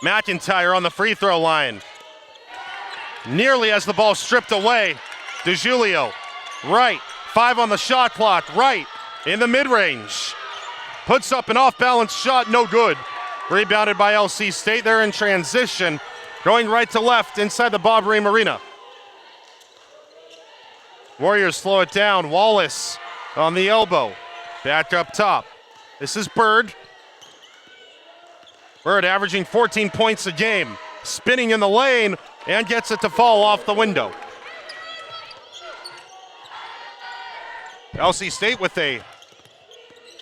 McIntyre on the free throw line. Nearly has the ball stripped away. DeJulio, right. 5 on the shot clock, right. In the mid-range. Puts up an off-balance shot, no good. Rebounded by LC State. They're in transition. Going right to left inside the Bob Ream Arena. Warriors slow it down. Wallace on the elbow. Back up top. This is Bird. Bird averaging 14 points a game. Spinning in the lane and gets it to fall off the window. LC State with a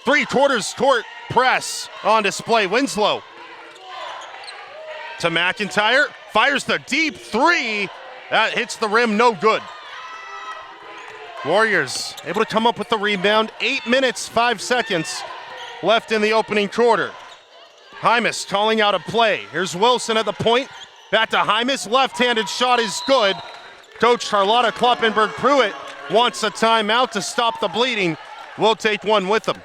three-quarters court press on display. Winslow to McIntyre. Fires the deep three. That hits the rim, no good. Warriors able to come up with the rebound. 8 minutes, 5 seconds left in the opening quarter. Hymas calling out a play. Here's Wilson at the point. Back to Hymas. Left-handed shot is good. Coach Carlotta Kloppenberg-Pruitt wants a timeout to stop the bleeding. We'll take one with them.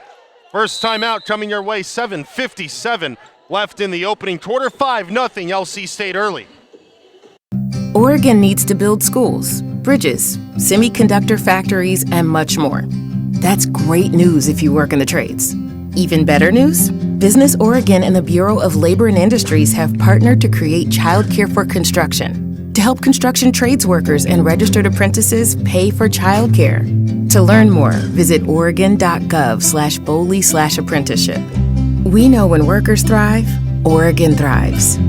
First timeout coming your way. 7:57 left in the opening quarter. 5-0 LC State early. Oregon needs to build schools, bridges, semiconductor factories, and much more. That's great news if you work in the trades. Even better news? Business Oregon and the Bureau of Labor and Industries have partnered to create childcare for construction to help construction trades workers and registered apprentices pay for childcare. To learn more, visit oregon.gov/Boley/apprenticeship. We know when workers thrive, Oregon thrives.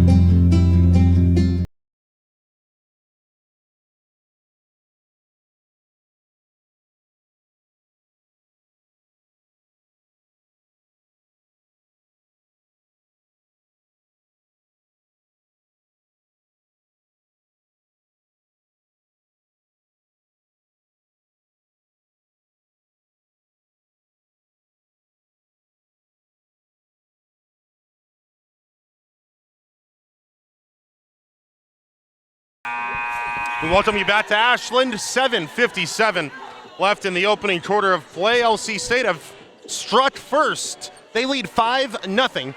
We welcome you back to Ashland. 7:57 left in the opening quarter of play. LC State have struck first. They lead 5-0.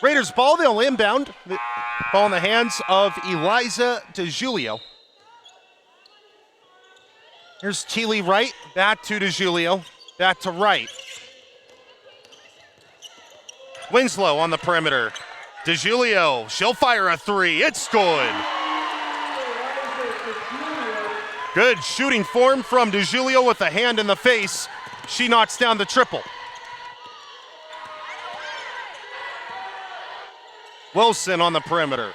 Raiders ball, they'll inbound. The ball in the hands of Eliza DeJulio. Here's Keeley Wright, back to DeJulio, back to Wright. Winslow on the perimeter. DeJulio, she'll fire a three, it's good. Good shooting form from DeJulio with a hand in the face. She knocks down the triple. Wilson on the perimeter.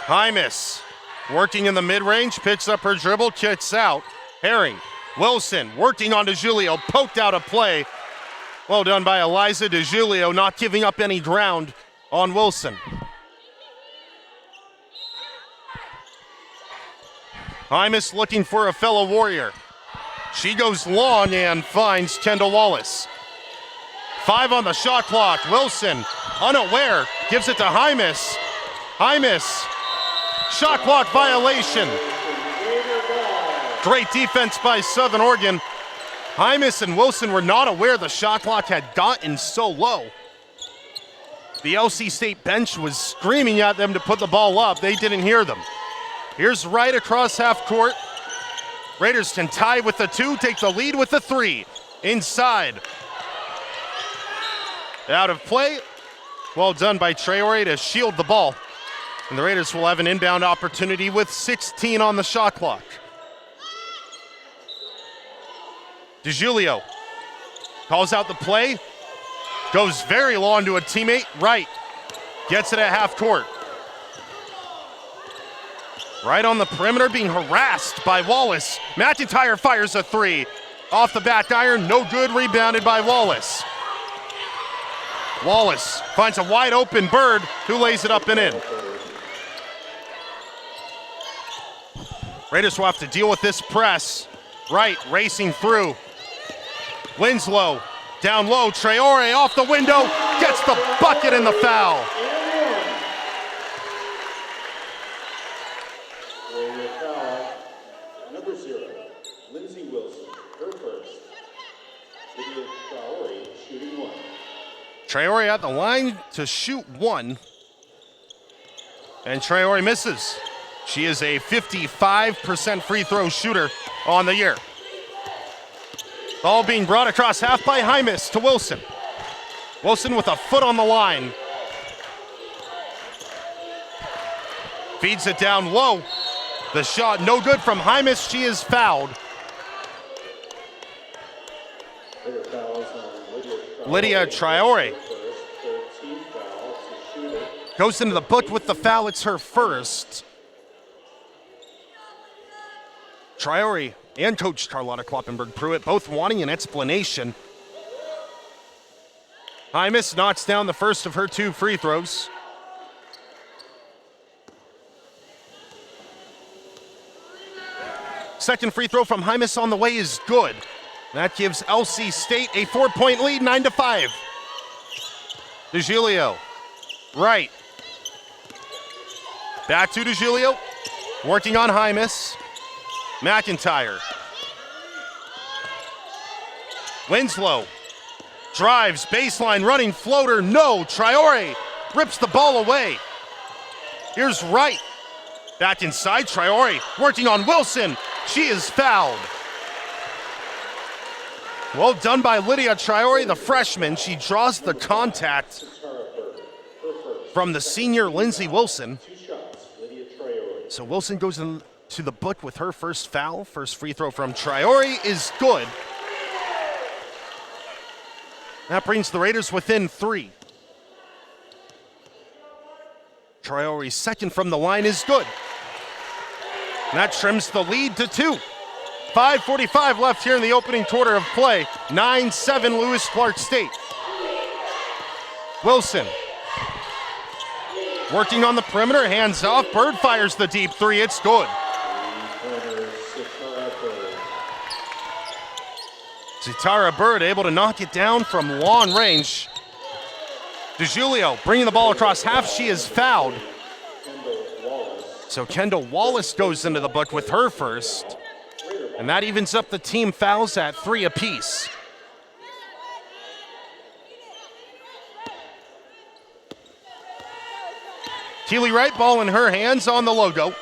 Hymas working in the mid-range, picks up her dribble, kicks out. Herring, Wilson working on DeJulio, poked out a play. Well done by Eliza DeJulio, not giving up any ground on Wilson. Hymas looking for a fellow Warrior. She goes long and finds Kendall Wallace. 5 on the shot clock. Wilson, unaware, gives it to Hymas. Hymas, shot clock violation. Great defense by Southern Oregon. Hymas and Wilson were not aware the shot clock had gotten so low. The LC State bench was screaming at them to put the ball up. They didn't hear them. Here's Wright across half court. Raiders can tie with the 2, take the lead with the 3. Inside. Out of play. Well done by Traore to shield the ball. And the Raiders will have an inbound opportunity with 16 on the shot clock. DeJulio calls out the play. Goes very long to a teammate. Wright gets it at half court. Right on the perimeter, being harassed by Wallace. McIntyre fires a 3. Off the back iron, no good, rebounded by Wallace. Wallace finds a wide open Bird, who lays it up and in. Raiders will have to deal with this press. Wright racing through. Winslow down low, Traore off the window, gets the bucket and the foul. Traore at the line to shoot one. And Traore misses. She is a 55% free throw shooter on the year. Ball being brought across half by Hymas to Wilson. Wilson with a foot on the line. Feeds it down low. The shot no good from Hymas. She is fouled. Lydia Traore goes into the book with the foul. It's her first. Traore and Coach Carlotta Kloppenberg-Pruitt both wanting an explanation. Hymas knocks down the first of her two free throws. Second free throw from Hymas on the way is good. That gives LC State a 4-point lead, 9-5. DeGiulio, right. Back to DeGiulio, working on Hymas. McIntyre. Winslow drives, baseline, running floater, no. Traore rips the ball away. Here's Wright. Back inside, Traore working on Wilson. She is fouled. Well done by Lydia Traore, the freshman. She draws the contact from the senior Lindsey Wilson. So Wilson goes into the book with her first foul. First free throw from Traore is good. That brings the Raiders within 3. Traore's second from the line is good. And that trims the lead to 2. 5:45 left here in the opening quarter of play. 9-7 Lewis Clark State. Wilson working on the perimeter, hands off. Bird fires the deep three. It's good. Zitara Bird able to knock it down from long range. DeGiulio bringing the ball across half. She is fouled. So Kendall Wallace goes into the book with her first. And that evens up the team fouls at 3 apiece. Keely Wright, ball in her hands on the logo.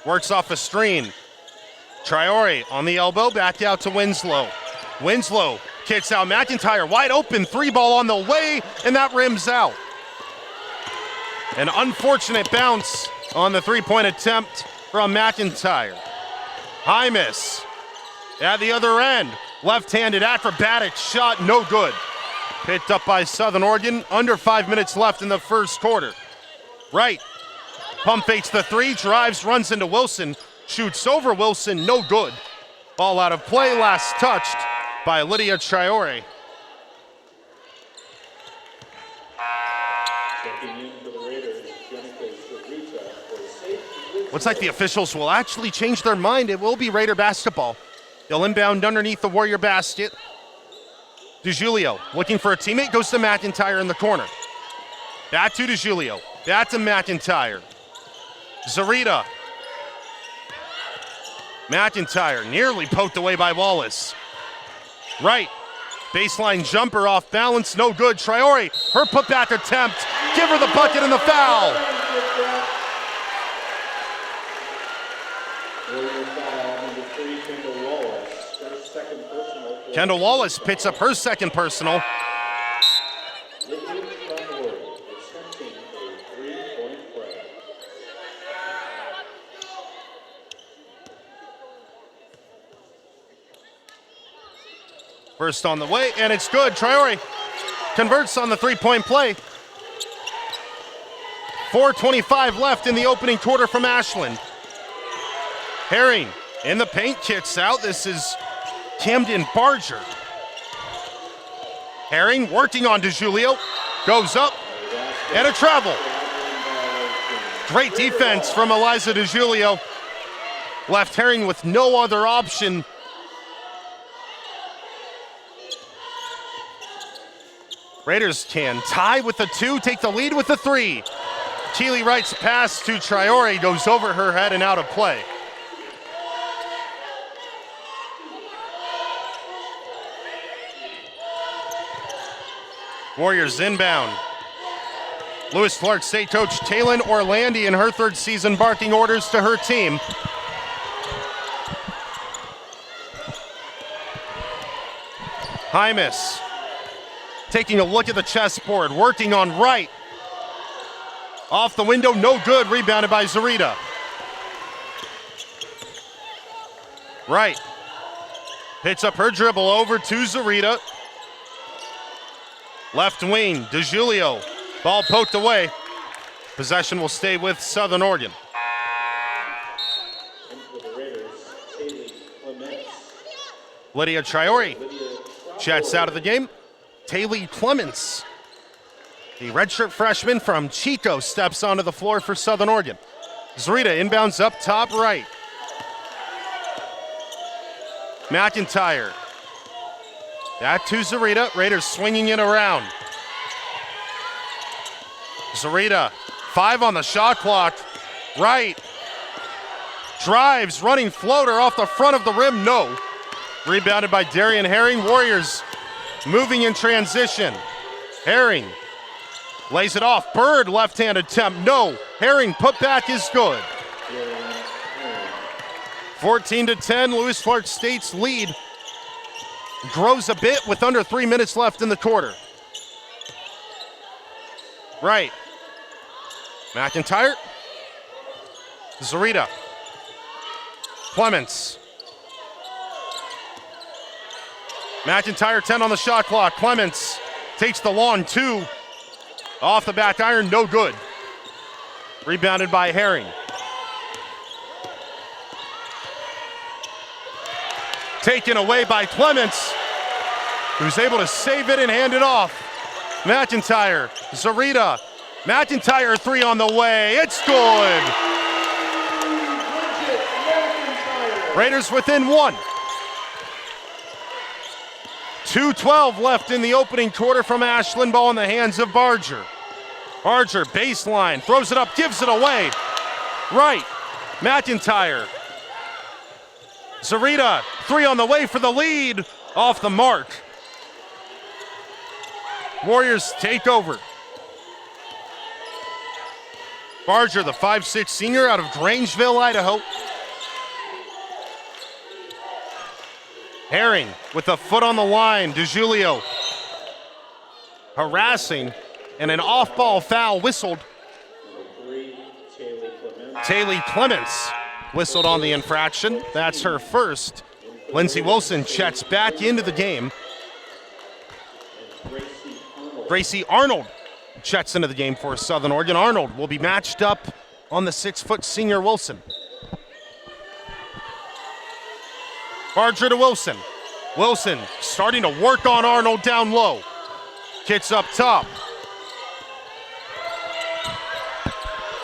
Works off a screen. Traore on the elbow, back out to Winslow. Winslow kicks out McIntyre, wide open, 3-ball on the way, and that rims out. An unfortunate bounce on the 3-point attempt from McIntyre. Hymas at the other end. Left-handed acrobatic shot, no good. Picked up by Southern Oregon. Under 5 minutes left in the first quarter. Wright pump fakes the 3, drives, runs into Wilson. Shoots over Wilson, no good. Ball out of play, last touched by Lydia Traore. Looks like the officials will actually change their mind. It will be Raider basketball. They'll inbound underneath the Warrior basket. DeGiulio looking for a teammate, goes to McIntyre in the corner. Back to DeGiulio, back to McIntyre. Zarita. McIntyre nearly poked away by Wallace. Right, baseline jumper off balance, no good. Traore, her putback attempt, give her the bucket and the foul. Kendall Wallace picks up her second personal. First on the way, and it's good. Traore converts on the 3-point play. 4:25 left in the opening quarter from Ashland. Herring in the paint, kicks out. This is Camden Barger. Herring working on DeGiulio. Goes up, and a travel. Great defense from Eliza DeGiulio. Left Herring with no other option. Raiders can tie with the 2, take the lead with the 3. Keely Wright's pass to Traore goes over her head and out of play. Warriors inbound. Lewis Clark State coach Taylin Orlandi in her third season barking orders to her team. Hymas taking a look at the chessboard, working on right. Off the window, no good, rebounded by Zarita. Right. Picks up her dribble over to Zarita. Left wing, DeJulio. Ball poked away. Possession will stay with Southern Oregon. Lydia Traore chats out of the game. Taylor Clements, the redshirt freshman from Chico, steps onto the floor for Southern Oregon. Zarita inbounds up top right. McIntyre. Back to Zarita. Raiders swinging it around. Zarita, 5 on the shot clock. Right. Drives, running floater off the front of the rim. No. Rebounded by Darian Herring. Warriors moving in transition. Herring lays it off. Bird, left-hand attempt. No. Herring, put back is good. 14-10, Lewis Clark State's lead grows a bit with under 3 minutes left in the quarter. Right. McIntyre. Zarita. Clements. McIntyre, 10 on the shot clock. Clements takes the long 2. Off the back iron, no good. Rebounded by Herring. Taken away by Clements, who's able to save it and hand it off. McIntyre, Zarita. McIntyre, 3 on the way. It's good. Raiders within 1. 2:12 left in the opening quarter from Ashland. Ball in the hands of Barger. Barger, baseline, throws it up, gives it away. Right, McIntyre. Zarita, 3 on the way for the lead. Off the mark. Warriors take over. Barger, the 5'6" senior out of Grangeville, Idaho. Herring with a foot on the line. DeJulio harassing, and an off-ball foul whistled. Taylor Clements whistled on the infraction. That's her first. Lindsey Wilson checks back into the game. Gracie Arnold checks into the game for Southern Oregon. Arnold will be matched up on the 6' senior Wilson. Barger to Wilson. Wilson starting to work on Arnold down low. Kicks up top.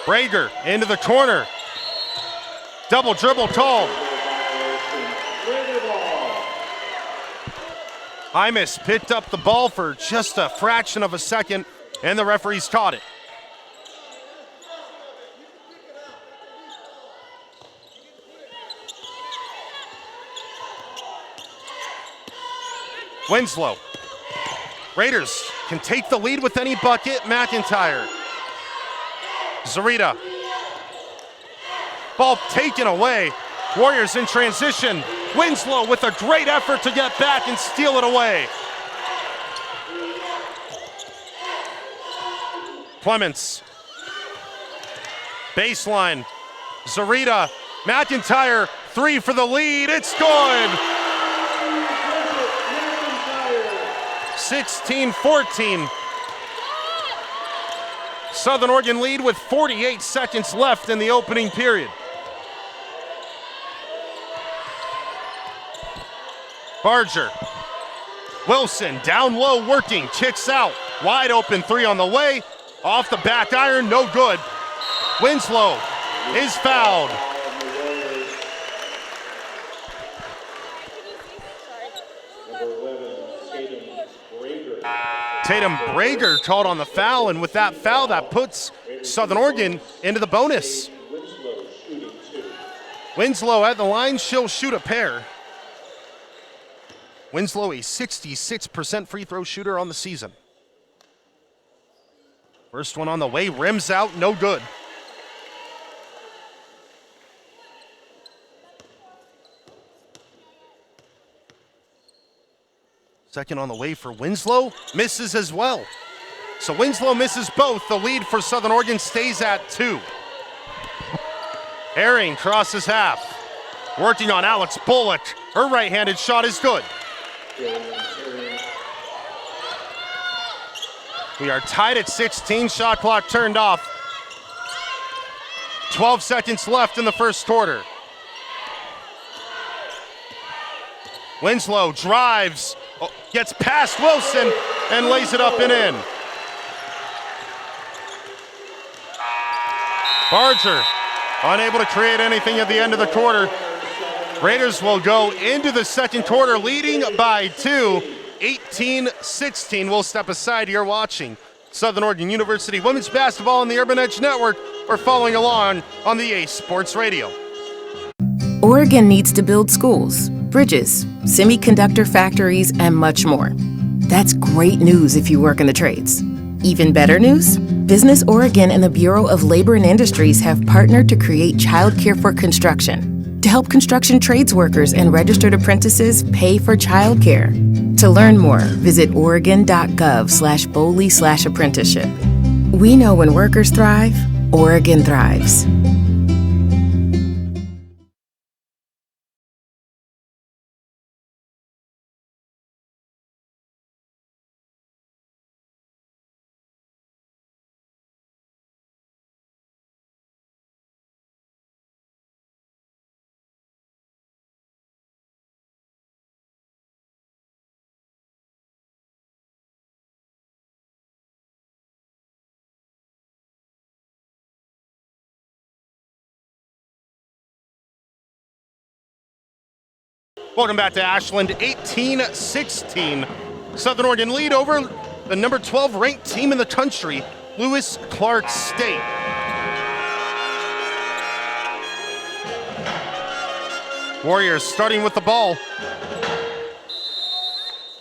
Brager into the corner. Double dribble called. Hymas picked up the ball for just a fraction of a second, and the referees caught it. Winslow. Raiders can take the lead with any bucket. McIntyre. Zarita. Ball taken away. Warriors in transition. Winslow with a great effort to get back and steal it away. Clements. Baseline. Zarita. McIntyre, 3 for the lead. It's good. 16-14. Southern Oregon lead with 48 seconds left in the opening period. Barger. Wilson down low working, kicks out. Wide open 3 on the way. Off the back iron, no good. Winslow is fouled. Tatum Brager called on the foul, and with that foul, that puts Southern Oregon into the bonus. Winslow at the line, she'll shoot a pair. Winslow, a 66% free throw shooter on the season. First one on the way, rims out, no good. Second on the way for Winslow, misses as well. So Winslow misses both. The lead for Southern Oregon stays at 2. Herring crosses half. Working on Alex Bullock. Her right-handed shot is good. We are tied at 16. Shot clock turned off. 12 seconds left in the first quarter. Winslow drives, gets past Wilson, and lays it up and in. Barger unable to create anything at the end of the quarter. Raiders will go into the second quarter leading by 2, 18-16. We'll step aside. You're watching Southern Oregon University Women's Basketball on the Urban Edge Network. We're following along on the Ace Sports Radio. Oregon needs to build schools, bridges, semiconductor factories, and much more. That's great news if you work in the trades. Even better news? Business Oregon and the Bureau of Labor and Industries have partnered to create childcare for construction to help construction trades workers and registered apprentices pay for childcare. To learn more, visit oregon.gov/Boley/apprenticeship. We know when workers thrive, Oregon thrives. Welcome back to Ashland, 18-16. Southern Oregon lead over the number 12 ranked team in the country, Lewis Clark State. Warriors starting with the ball.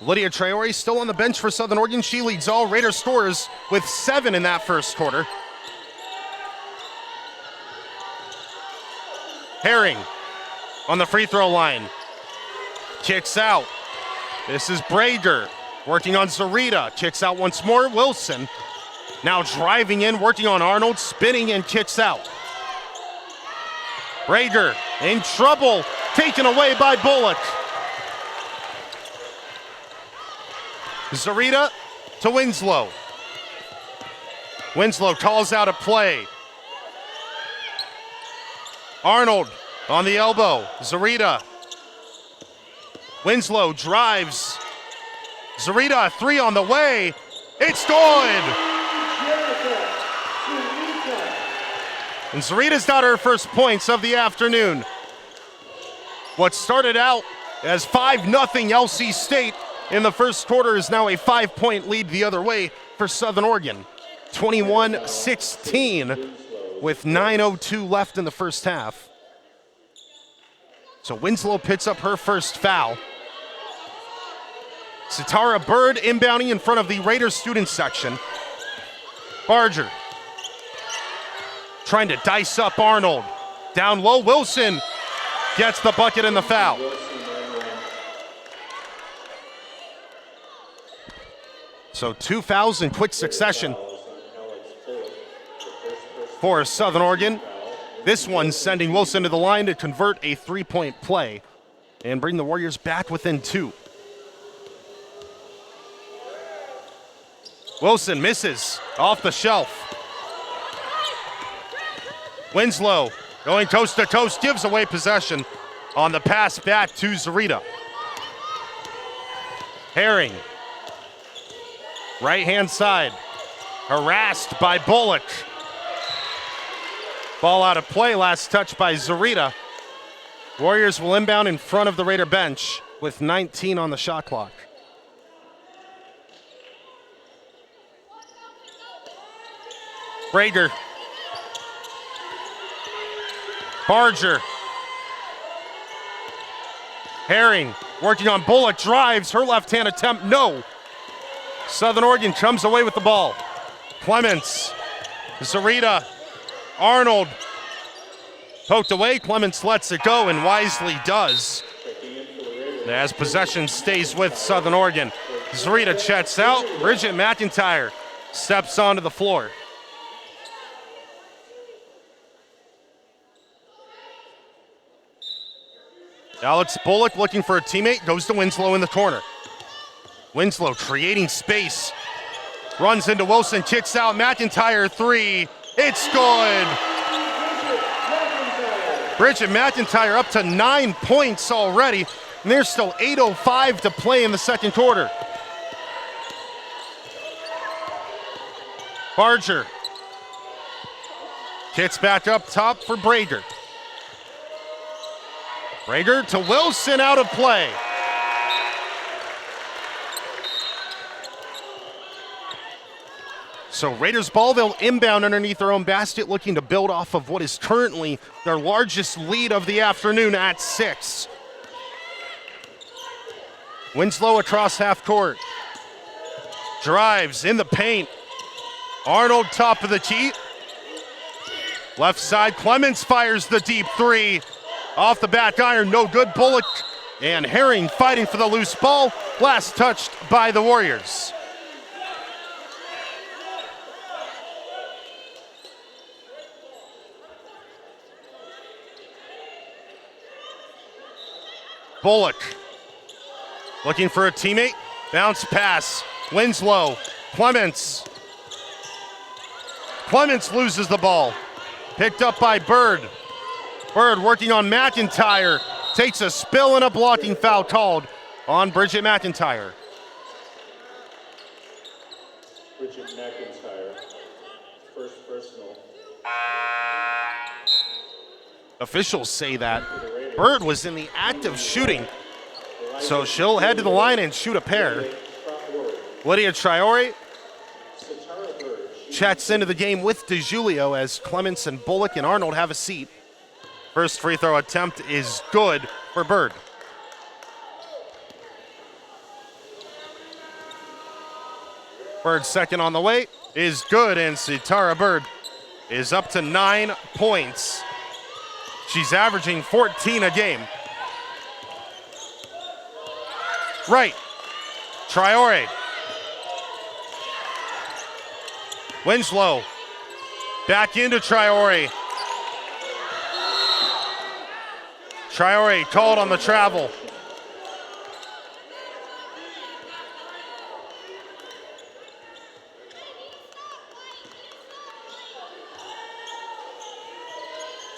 Lydia Traore still on the bench for Southern Oregon. She leads all Raider scorers with 7 in that first quarter. Herring on the free throw line. Kicks out. This is Brager working on Zarita. Kicks out once more. Wilson now driving in, working on Arnold, spinning and kicks out. Brager in trouble, taken away by Bullock. Zarita to Winslow. Winslow calls out a play. Arnold on the elbow. Zarita. Winslow drives. Zarita, 3 on the way. It's good! And Zarita's got her first points of the afternoon. What started out as 5-0 LC State in the first quarter is now a 5-point lead the other way for Southern Oregon. 21-16 with 9:02 left in the first half. So Winslow picks up her first foul. Sitara Bird inbounding in front of the Raiders student section. Barger trying to dice up Arnold. Down low, Wilson gets the bucket and the foul. So 2 fouls in quick succession for Southern Oregon. This one sending Wilson to the line to convert a 3-point play and bring the Warriors back within 2. Wilson misses off the shelf. Winslow going coast to coast, gives away possession on the pass back to Zarita. Herring, right-hand side, harassed by Bullock. Ball out of play, last touch by Zarita. Warriors will inbound in front of the Raider bench with 19 on the shot clock. Brager. Barger. Herring working on Bullock, drives, her left-hand attempt, no. Southern Oregon comes away with the ball. Clements, Zarita, Arnold. Poked away, Clements lets it go and wisely does. As possession stays with Southern Oregon. Zarita checks out, Bridgette MCINTYRE steps onto the floor. Alex Bullock looking for a teammate, goes to Winslow in the corner. Winslow creating space, runs into Wilson, kicks out, McIntyre three, it's good. Bridgette MCINTYRE up to 9 points already, and there's still 8:05 to play in the second quarter. Barger kicks back up top for Brager. Brager to Wilson, out of play. So Raiders ball, they'll inbound underneath their own basket, looking to build off of what is currently their largest lead of the afternoon at 6. Winslow across half court. Drives in the paint. Arnold top of the key. Left side, Clements fires the deep three. Off the back iron, no good. Bullock and Herring fighting for the loose ball. Last touched by the Warriors. Bullock looking for a teammate. Bounce pass. Winslow. Clements. Clements loses the ball. Picked up by Bird. Bird working on McIntyre. Takes a spill and a blocking foul called on Bridgette MCINTYRE. Bridgette MCINTYRE, first personal. Officials say that Bird was in the act of shooting, so she'll head to the line and shoot a pair. Lydia Traore chats into the game with DeJulio as Clements and Bullock and Arnold have a seat. First free throw attempt is good for Bird. Bird second on the way is good, and Sitara Bird is up to 9 points. She's averaging 14 a game. Right. Traore. Winslow. Back into Traore. Traore called on the travel.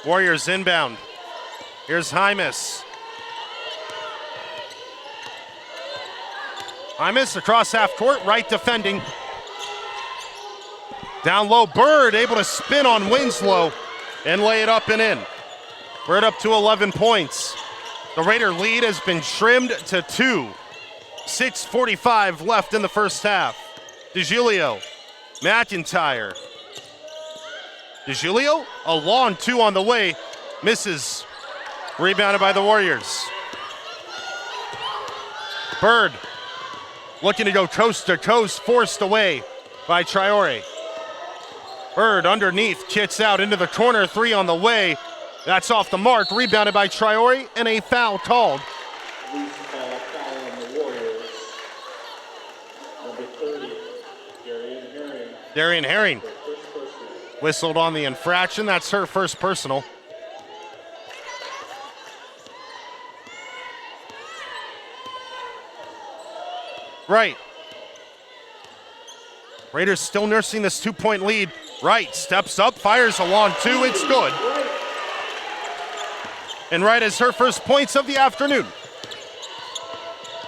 Warriors inbound. Here's Hymas. Hymas across half court, right defending. Down low, Bird able to spin on Winslow and lay it up and in. Bird up to 11 points. The Raider lead has been trimmed to 2. 6:45 left in the first half. DeJulio, McIntyre. DeJulio, a long 2 on the way, misses. Rebounded by the Warriors. Bird looking to go coast to coast, forced away by Traore. Bird underneath, kicks out into the corner, 3 on the way. That's off the mark, rebounded by Traore, and a foul called. Loose ball, foul on the Warriors. Number 30, Darian Herring whistled on the infraction. That's her first personal. Right. Raiders still nursing this 2-point lead. Wright steps up, fires a long 2, it's good. And Wright has her first points of the afternoon.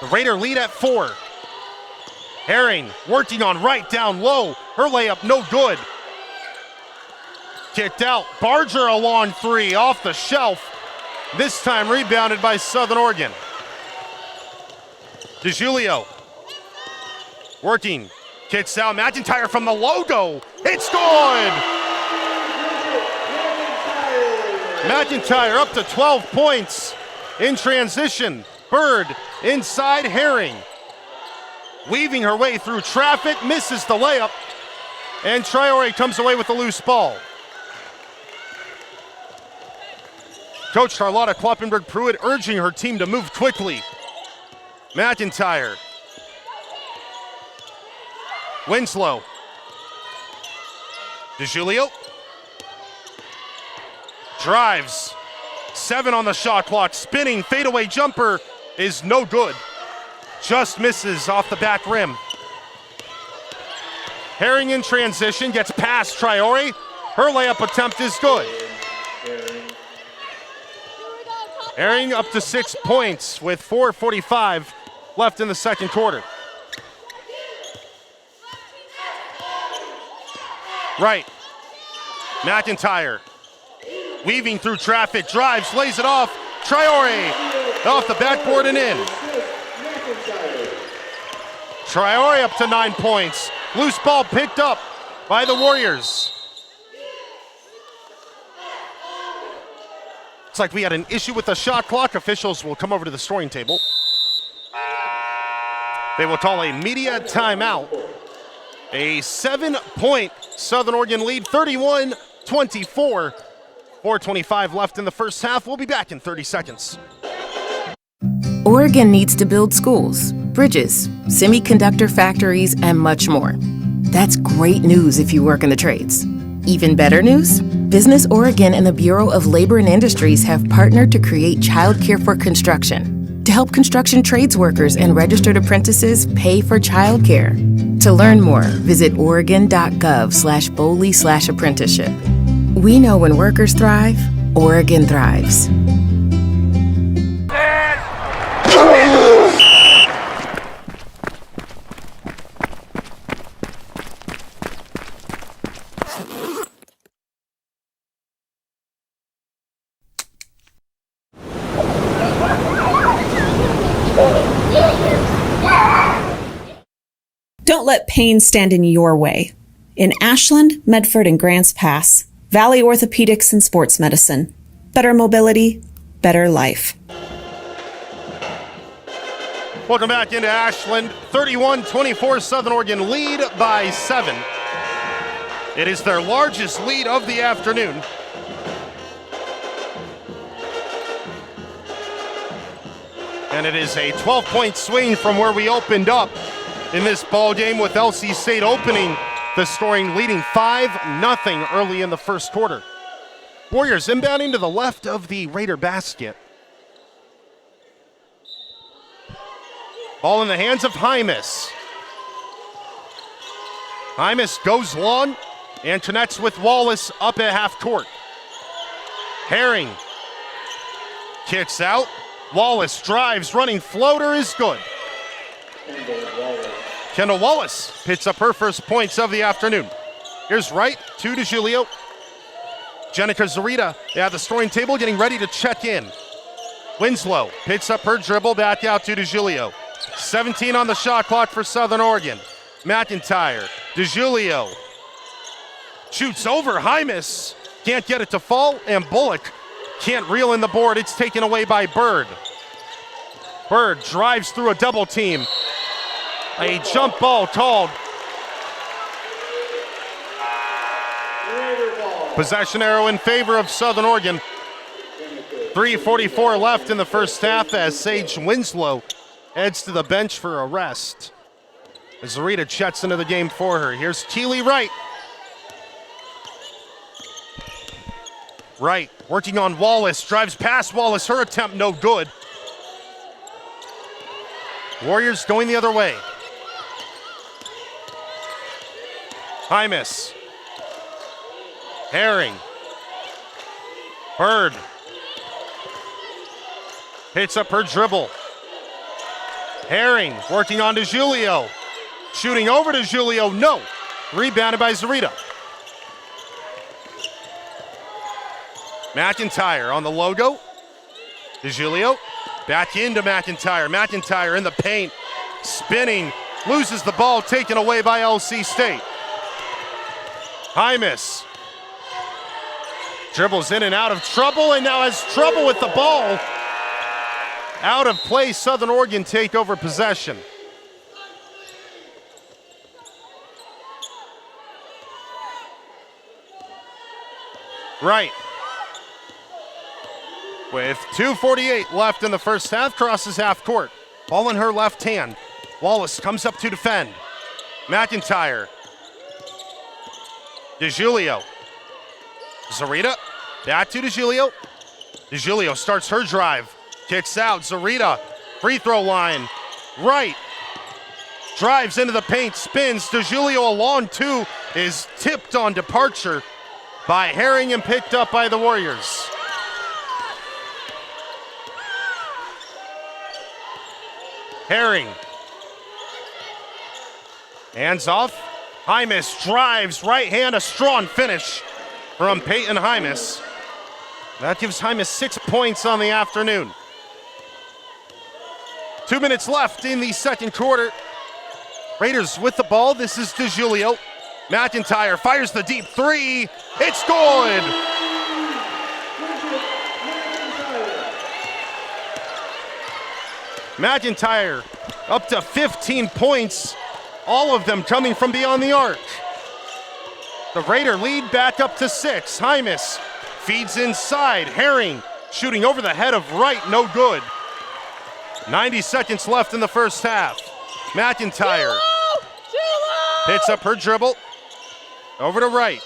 The Raider lead at 4. Herring working on Wright down low. Her layup no good. Kicked out. Barger a long 3 off the shelf. This time rebounded by Southern Oregon. DeJulio working. Kicks out. McIntyre from the logo. It's good! McIntyre up to 12 points in transition. Bird inside Herring. Weaving her way through traffic, misses the layup. And Traore comes away with the loose ball. Coach Charlotta Kloppenberg-Pruitt urging her team to move quickly. McIntyre. Winslow. DeJulio. Drives. 7 on the shot clock. Spinning fadeaway jumper is no good. Just misses off the back rim. Herring in transition, gets past Traore. Her layup attempt is good. Herring up to 6 points with 4:45 left in the second quarter. Right. McIntyre. Weaving through traffic, drives, lays it off. Traore off the backboard and in. Traore up to 9 points. Loose ball picked up by the Warriors. It's like we had an issue with the shot clock. Officials will come over to the scoring table. They will call a media timeout. A 7-point Southern Oregon lead, 31-24. 4:25 left in the first half. We'll be back in 30 seconds. Oregon needs to build schools, bridges, semiconductor factories, and much more. That's great news if you work in the trades. Even better news? Business Oregon and the Bureau of Labor and Industries have partnered to create childcare for construction to help construction trades workers and registered apprentices pay for childcare. To learn more, visit oregon.gov/Boley/apprenticeship. We know when workers thrive, Oregon thrives. Don't let pain stand in your way. In Ashland, Medford, and Grants Pass, Valley Orthopedics and Sports Medicine. Better mobility, better life. Welcome back into Ashland. 31-24 Southern Oregon lead by 7. It is their largest lead of the afternoon. And it is a 12-point swing from where we opened up in this ball game, with LC State opening the scoring, leading 5-0 early in the first quarter. Warriors inbounding to the left of the Raider basket. Ball in the hands of Hymas. Hymas goes long and connects with Wallace up at half court. Herring kicks out. Wallace drives, running floater is good. Kendall Wallace picks up her first points of the afternoon. Here's Wright to DeJulio. Jenica Zarita at the scoring table getting ready to check in. Winslow picks up her dribble, back out to DeJulio. 17 on the shot clock for Southern Oregon. McIntyre, DeJulio. Shoots over Hymas. Can't get it to fall, and Bullock can't reel in the board. It's taken away by Bird. Bird drives through a double team. A jump ball called. Possession arrow in favor of Southern Oregon. 3:44 left in the first half as Sage Winslow heads to the bench for a rest. As Zarita checks into the game for her. Here's Keely Wright. Wright working on Wallace, drives past Wallace, her attempt no good. Warriors going the other way. Hymas. Herring. Bird. Hits up her dribble. Herring working on DeJulio. Shooting over DeJulio, no. Rebounded by Zarita. McIntyre on the logo. DeJulio back into McIntyre. McIntyre in the paint. Spinning. Loses the ball, taken away by LC State. Hymas dribbles in and out of trouble, and now has trouble with the ball. Out of play, Southern Oregon take over possession. Right. With 2:48 left in the first half, crosses half court. Ball in her left hand. Wallace comes up to defend. McIntyre. DeGiulio. Zarita. Back to DeGiulio. DeGiulio starts her drive. Kicks out. Zarita. Free throw line. Right. Drives into the paint. Spins. DeGiulio along two is tipped on departure by Herring and picked up by the Warriors. Herring. Hands off. Hymas drives, right hand, a strong finish from Peyton Hymas. That gives Hymas 6 points on the afternoon. 2 minutes left in the second quarter. Raiders with the ball. This is DeGiulio. McIntyre fires the deep three. It's good. McIntyre up to 15 points, all of them coming from beyond the arc. The Raider lead back up to 6. Hymas feeds inside. Herring shooting over the head of Wright, no good. 90 seconds left in the first half. McIntyre hits up her dribble. Over to Wright.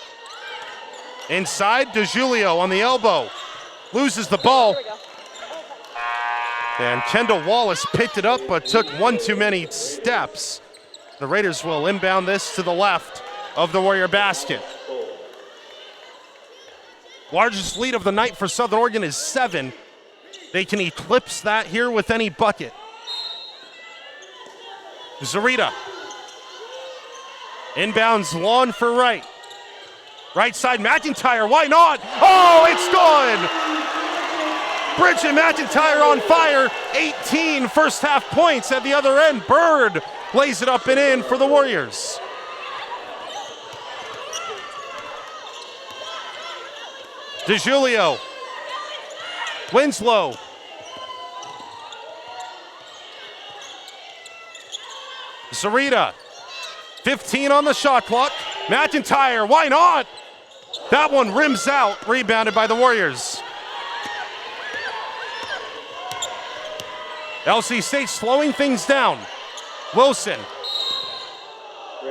Inside, DeGiulio on the elbow. Loses the ball. And Kendall Wallace picked it up, but took one too many steps. The Raiders will inbound this to the left of the Warrior basket. Largest lead of the night for Southern Oregon is 7. They can eclipse that here with any bucket. Zarita. Inbounds long for Wright. Right side, McIntyre, why not? Oh, it's good! Bridgette MCINTYRE on fire, 18 first half points at the other end. Bird lays it up and in for the Warriors. DeGiulio. Winslow. Zarita. 15 on the shot clock. McIntyre, why not? That one rims out, rebounded by the Warriors. LC State slowing things down. Wilson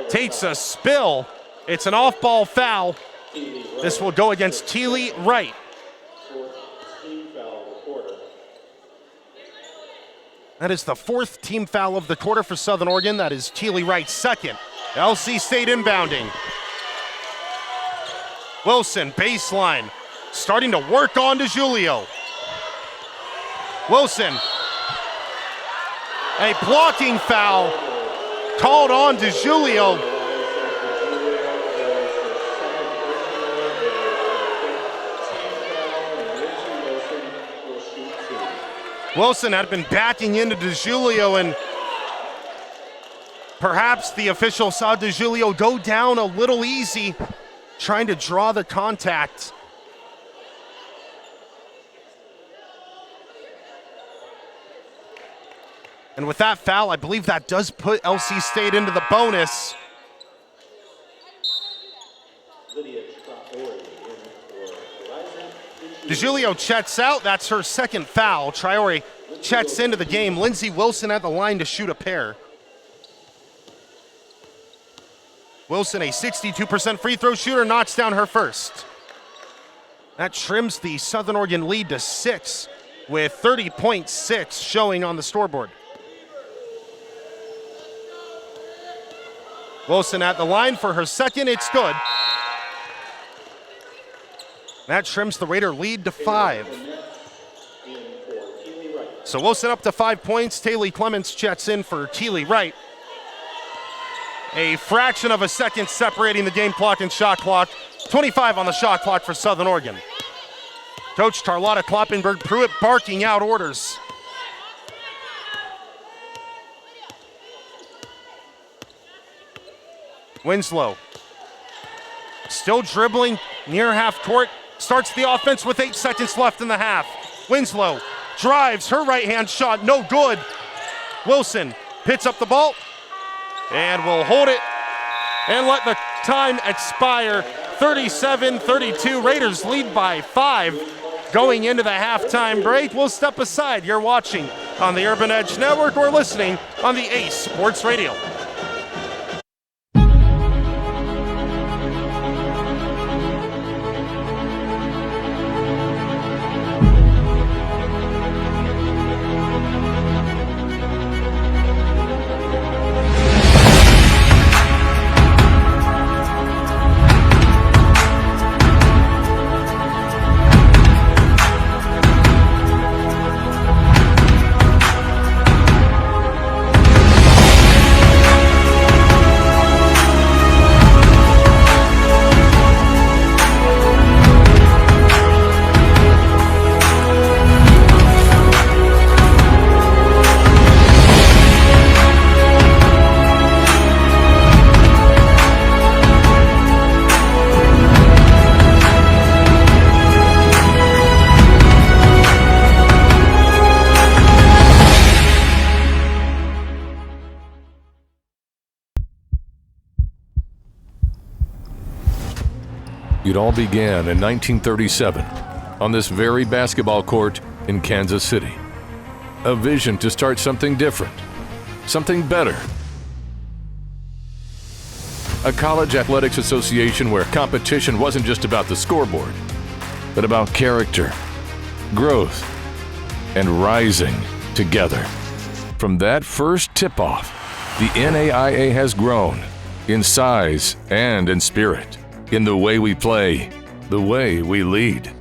takes a spill. It's an off-ball foul. This will go against Teely Wright. That is the 4th team foul of the quarter for Southern Oregon. That is Teely Wright's second. LC State inbounding. Wilson, baseline, starting to work on DeGiulio. Wilson. A blocking foul called on DeGiulio. Wilson had been backing into DeGiulio, and perhaps the official saw DeGiulio go down a little easy, trying to draw the contact. And with that foul, I believe that does put LC State into the bonus. DeGiulio checks out. That's her second foul. Traore checks into the game. Lindsey Wilson at the line to shoot a pair. Wilson, a 62% free throw shooter, knocks down her first. That trims the Southern Oregon lead to 6 with 30.6 showing on the scoreboard. Wilson at the line for her second. It's good. That trims the Raider lead to 5. So Wilson up to 5 points. Taylor Clements checks in for Teely Wright. A fraction of a second separating the game clock and shot clock. 25 on the shot clock for Southern Oregon. Coach Carlotta Kloppenberg Pruitt barking out orders. Winslow. Still dribbling near half court. Starts the offense with 8 seconds left in the half. Winslow drives, her right hand shot, no good. Wilson picks up the ball and will hold it and let the Time expire 37-32. Raiders lead by 5 going into the halftime break. We'll step aside. You're watching on the Urban Edge Network or listening on the Ace Sports Radio. It all began in 1937 on this very basketball court in Kansas City. A vision to start something different, something better. A college athletics association where competition wasn't just about the scoreboard, but about character, growth, and rising together. From that first tip-off, the NAIA has grown in size and in spirit, in the way we play, the way we lead,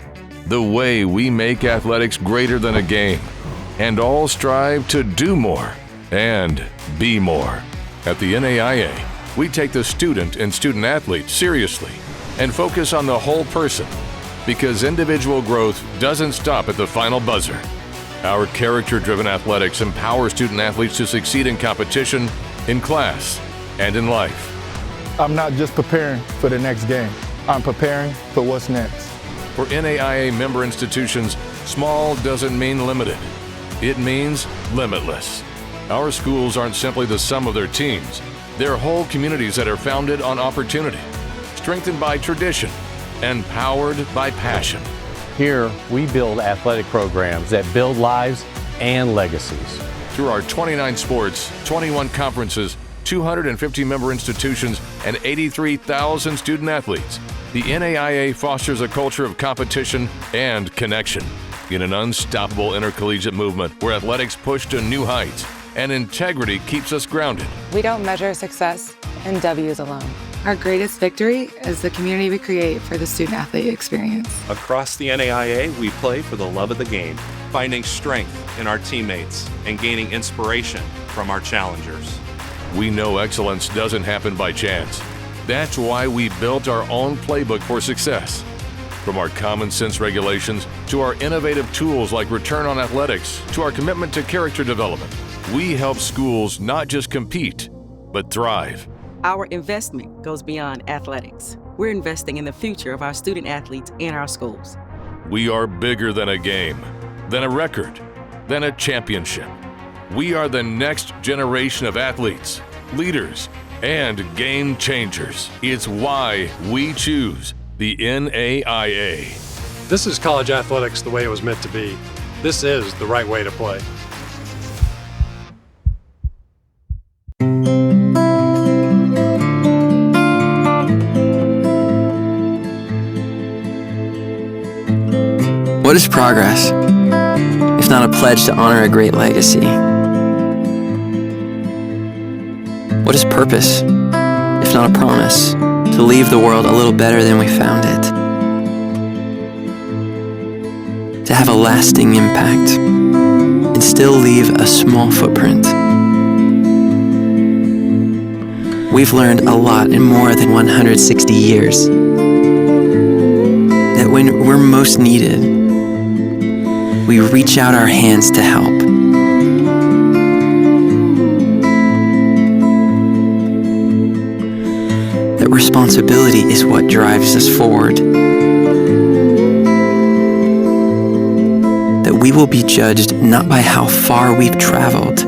the way we make athletics greater than a game, and all strive to do more and be more. At the NAIA, we take the student and student athlete seriously and focus on the whole person, because individual growth doesn't stop at the final buzzer. Our character-driven athletics empower student athletes to succeed in competition, in class, and in life. I'm not just preparing for the next game. I'm preparing for what's next. For NAIA member institutions, small doesn't mean limited. It means limitless. Our schools aren't simply the sum of their teams. They're whole communities that are founded on opportunity, strengthened by tradition, and powered by passion. Here, we build athletic programs that build lives and legacies. Through our 29 sports, 21 conferences, 250 member institutions, and 83,000 student athletes, the NAIA fosters a culture of competition and connection in an unstoppable intercollegiate movement where athletics push to new heights and integrity keeps us grounded. We don't measure success in W's alone. Our greatest victory is the community we create for the student-athlete experience. Across the NAIA, we play for the love of the game, finding strength in our teammates and gaining inspiration from our challengers. We know excellence doesn't happen by chance. That's why we built our own playbook for success. From our common sense regulations to our innovative tools like Return on Athletics to our commitment to character development, we help schools not just compete, but thrive. Our investment goes beyond athletics. We're investing in the future of our student athletes and our schools. We are bigger than a game, than a record, than a championship. We are the next generation of athletes, leaders, and game changers. It's why we choose the NAIA. This is college athletics the way it was meant to be. This is the right way to play. What is progress, if not a pledge to honor a great legacy? What is purpose, if not a promise to leave the world a little better than we found it? To have a lasting impact and still leave a small footprint. We've learned a lot in more than 160 years. That when we're most needed, we reach out our hands to help. That responsibility is what drives us forward. That we will be judged not by how far we've traveled,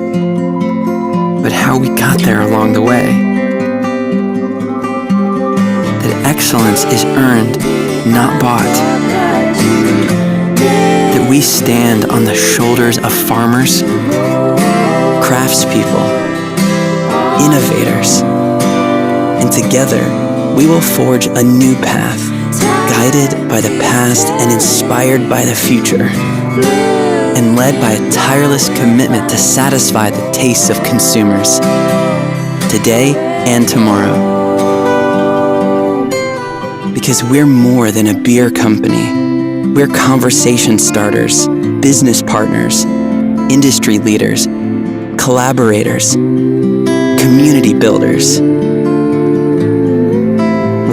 but how we got there along the way. that excellence is earned, not bought. That we stand on the shoulders of farmers, craftspeople, innovators, and together we will forge a new path, guided by the past and inspired by the future, and led by a tireless commitment to satisfy the tastes of consumers, today and tomorrow. Because we're more than a beer company. We're conversation starters, business partners, industry leaders, collaborators, community builders.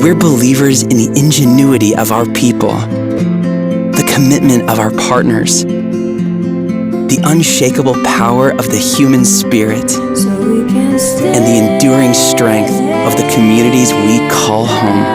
We're believers in the ingenuity of our people, the commitment of our partners, the unshakable power of the human spirit, and the enduring strength of the communities we call home.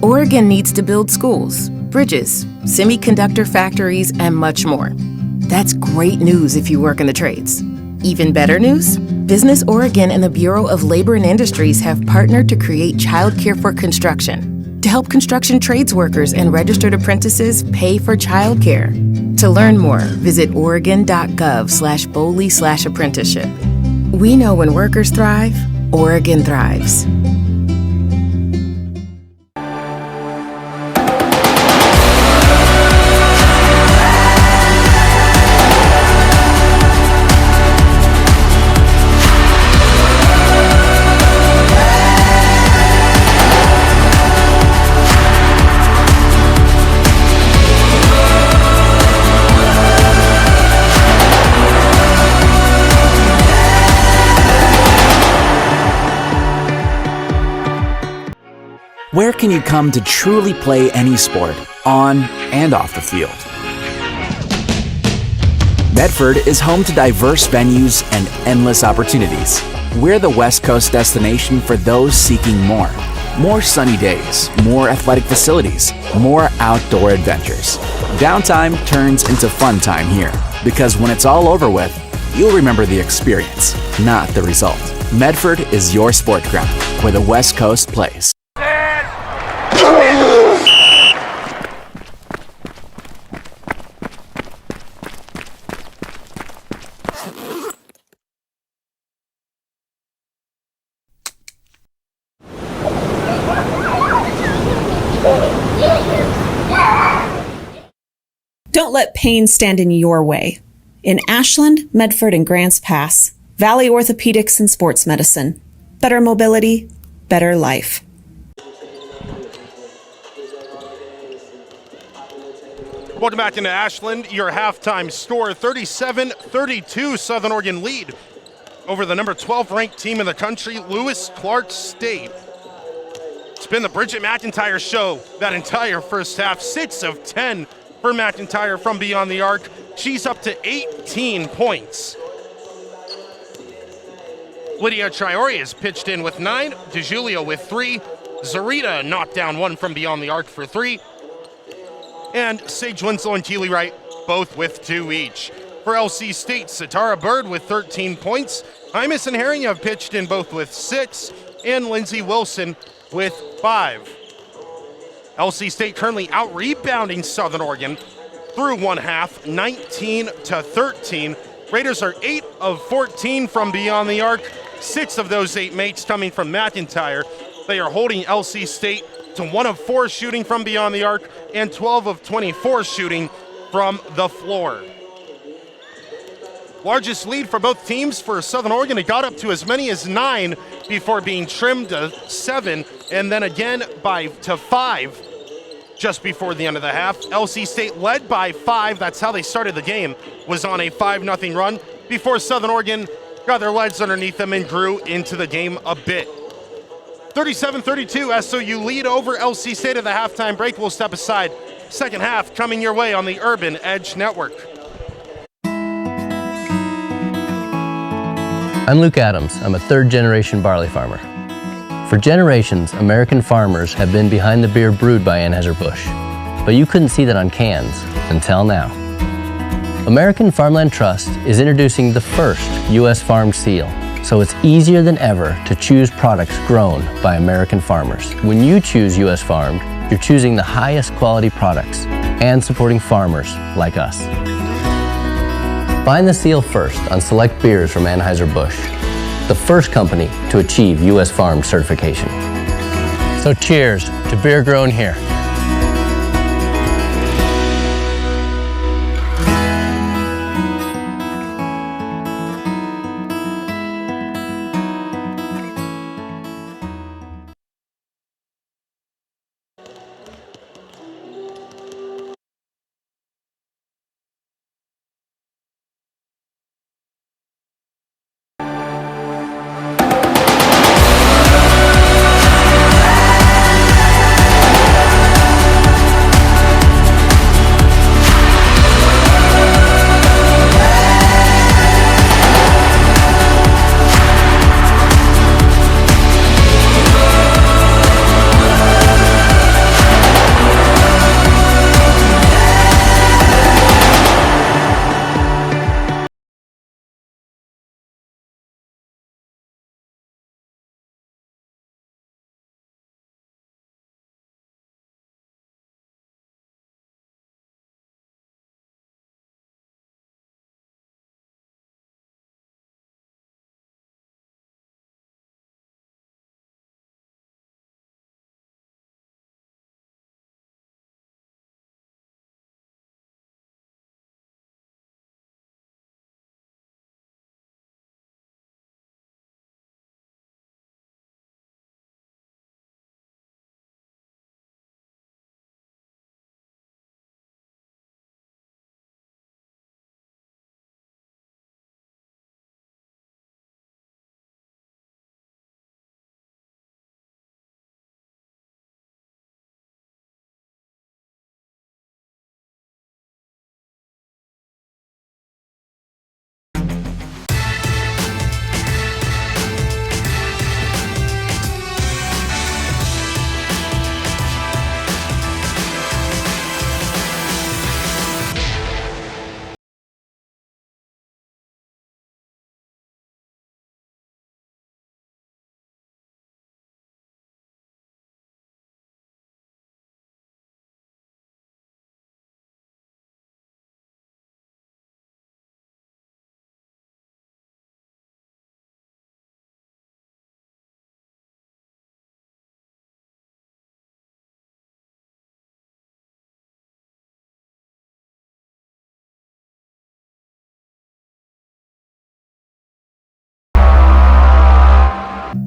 Oregon needs to build schools, bridges, semiconductor factories, and much more. That's great news if you work in the trades. Even better news? Business Oregon and the Bureau of Labor and Industries have partnered to create childcare for construction to help construction trades workers and registered apprentices pay for childcare. To learn more, visit oregon.gov/Boley/apprenticeship. We know when workers thrive, Oregon thrives. Where can you come to truly play any sport, on and off the field? Medford is home to diverse venues and endless opportunities. We're the West Coast destination for those seeking more. More sunny days, more athletic facilities, more outdoor adventures. Downtime turns into fun time here, because when it's all over with, you'll remember the experience, not the result. Medford is your sport ground, where the West Coast plays. Don't let pain stand in your way. In Ashland, Medford, and Grants Pass, Valley Orthopedics and Sports Medicine. Better mobility, better life. Welcome back into Ashland, your halftime score, 37-32 Southern Oregon lead over the number 12 ranked team in the country, Lewis Clark State. It's been the Bridgette MCINTYRE show that entire first half, 6 of 10 for McIntyre from beyond the arc. She's up to 18 points. Lydia Triori has pitched in with 9, DeJulio with 3, Zarita knocked down 1 from beyond the arc for 3, and Sage Winslow and Keely Wright both with 2 each. For LC State, Satara Bird with 13 points. Hymas and Herring have pitched in both with 6, and Lindsey Wilson with 5. LC State currently out-rebounding Southern Oregon through one half, 19-13. Raiders are 8 of 14 from beyond the arc, 6 of those 8 mates coming from McIntyre. They are holding LC State to 1 of 4 shooting from beyond the arc and 12 of 24 shooting from the floor. Largest lead for both teams for Southern Oregon. It got up to as many as 9 before being trimmed to 7, and then again to 5 just before the end of the half. LC State led by 5. That's how they started the game, was on a 5-0 run before Southern Oregon got their legs underneath them and grew into the game a bit. 37-32, SOU lead over LC State at the halftime break. We'll step aside. Second half coming your way on the Urban Edge Network. I'm Luke Adams. I'm a third-generation barley farmer. For generations, American farmers have been behind the beer brewed by Anheuser-Busch, but you couldn't see that on cans until now. American Farmland Trust is introducing the first U.S. Farm Seal, so it's easier than ever to choose products grown by American farmers. When you choose U.S. Farmed, you're choosing the highest quality products and supporting farmers like us. Find the seal first on select beers from Anheuser-Busch, the first company to achieve U.S. Farm certification. So cheers to beer grown here.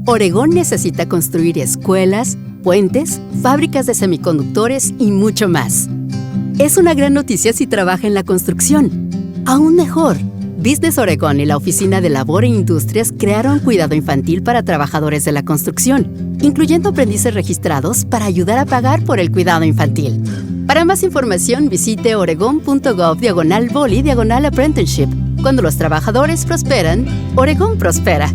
Oregón necesita construir escuelas, puentes, fábricas de semiconductores y mucho más. Es una gran noticia si trabaja en la construcción. Aún mejor, Business Oregón y la Oficina de Labor e Industrias crearon cuidado infantil para trabajadores de la construcción, incluyendo aprendices registrados para ayudar a pagar por el cuidado infantil. Para más información, visite oregon.gov/boli/apprenticeship. Cuando los trabajadores prosperan, Oregón prospera.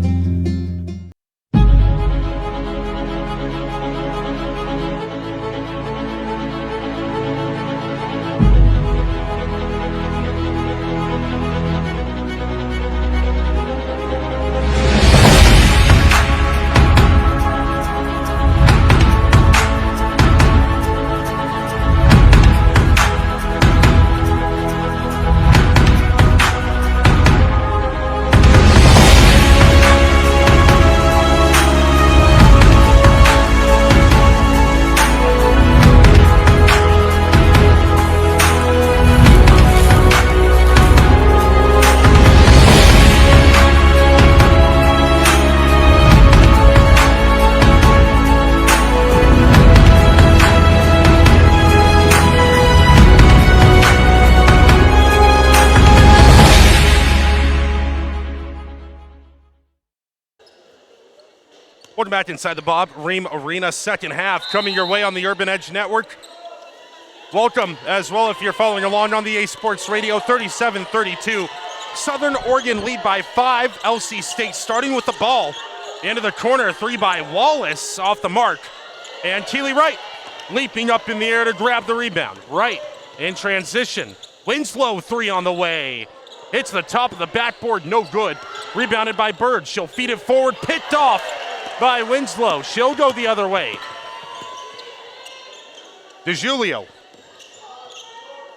Welcome back inside the Bob Ream Arena, second half coming your way on the Urban Edge Network. Welcome as well if you're following along on the A Sports Radio, 37-32. Southern Oregon lead by 5. LC State starting with the ball. Into the corner, 3 by Wallace off the mark. And Keely Wright leaping up in the air to grab the rebound. Wright in transition. Winslow 3 on the way. Hits the top of the backboard, no good. Rebounded by Bird. She'll feed it forward, picked off by Winslow. She'll go the other way. DeJulio.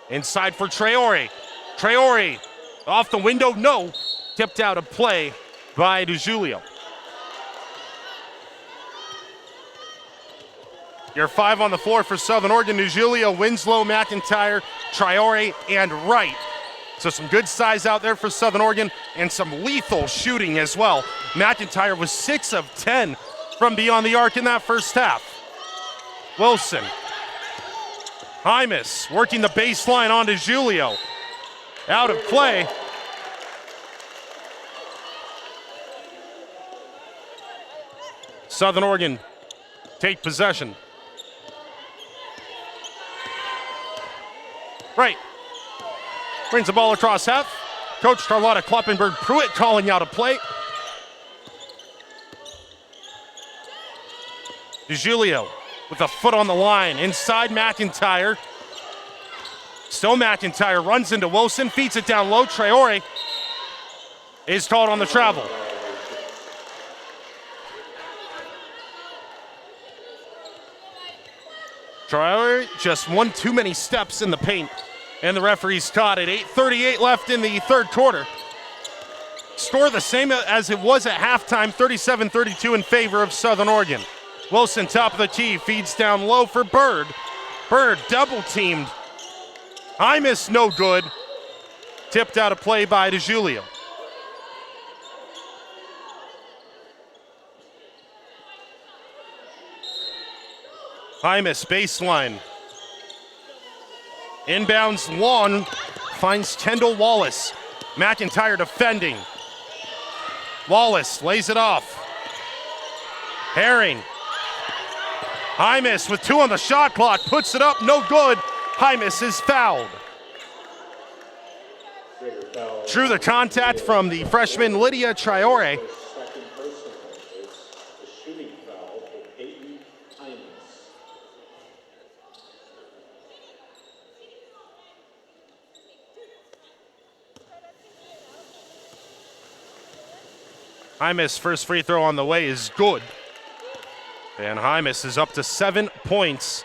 Inside for Traore. Traore off the window, no. Tipped out of play by DeJulio. Your 5 on the floor for Southern Oregon. DeJulio, Winslow, McIntyre, Traore, and Wright. So some good size out there for Southern Oregon and some lethal shooting as well. McIntyre was 6 of 10 from beyond the arc in that first half. Wilson. Hymas working the baseline on DeJulio. Out of play. Southern Oregon take possession. Right. Brings the ball across half. Coach Carlotta Kloppenberg-Pruitt calling out a play. DeJulio with a foot on the line. Inside McIntyre. Still McIntyre runs into Wilson. Feeds it down low. Traore is called on the travel. Traore just one too many steps in the paint. And the referee's caught it. 8:38 left in the third quarter. Score the same as it was at halftime, 37-32 in favor of Southern Oregon. Wilson, top of the key, feeds down low for Bird. Bird double teamed. Hymas, no good. Tipped out of play by DeJulio. Hymas, baseline. Inbounds long, finds Kendall Wallace. McIntyre defending. Wallace lays it off. Herring. Hymas with 2 on the shot clock, puts it up, no good. Hymas is fouled. Drew the contact from the freshman Lydia Traore. Hymas' first free throw on the way is good. And Hymas is up to 7 points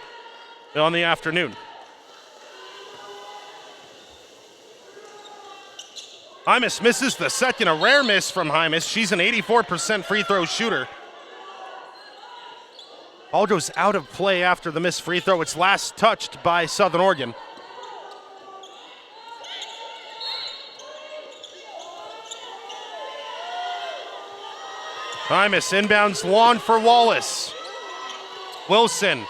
on the afternoon. Hymas misses the second, a rare miss from Hymas. She's an 84% free throw shooter. Ball goes out of play after the missed free throw. It's last touched by Southern Oregon. Hymas inbounds long for Wallace. Wilson,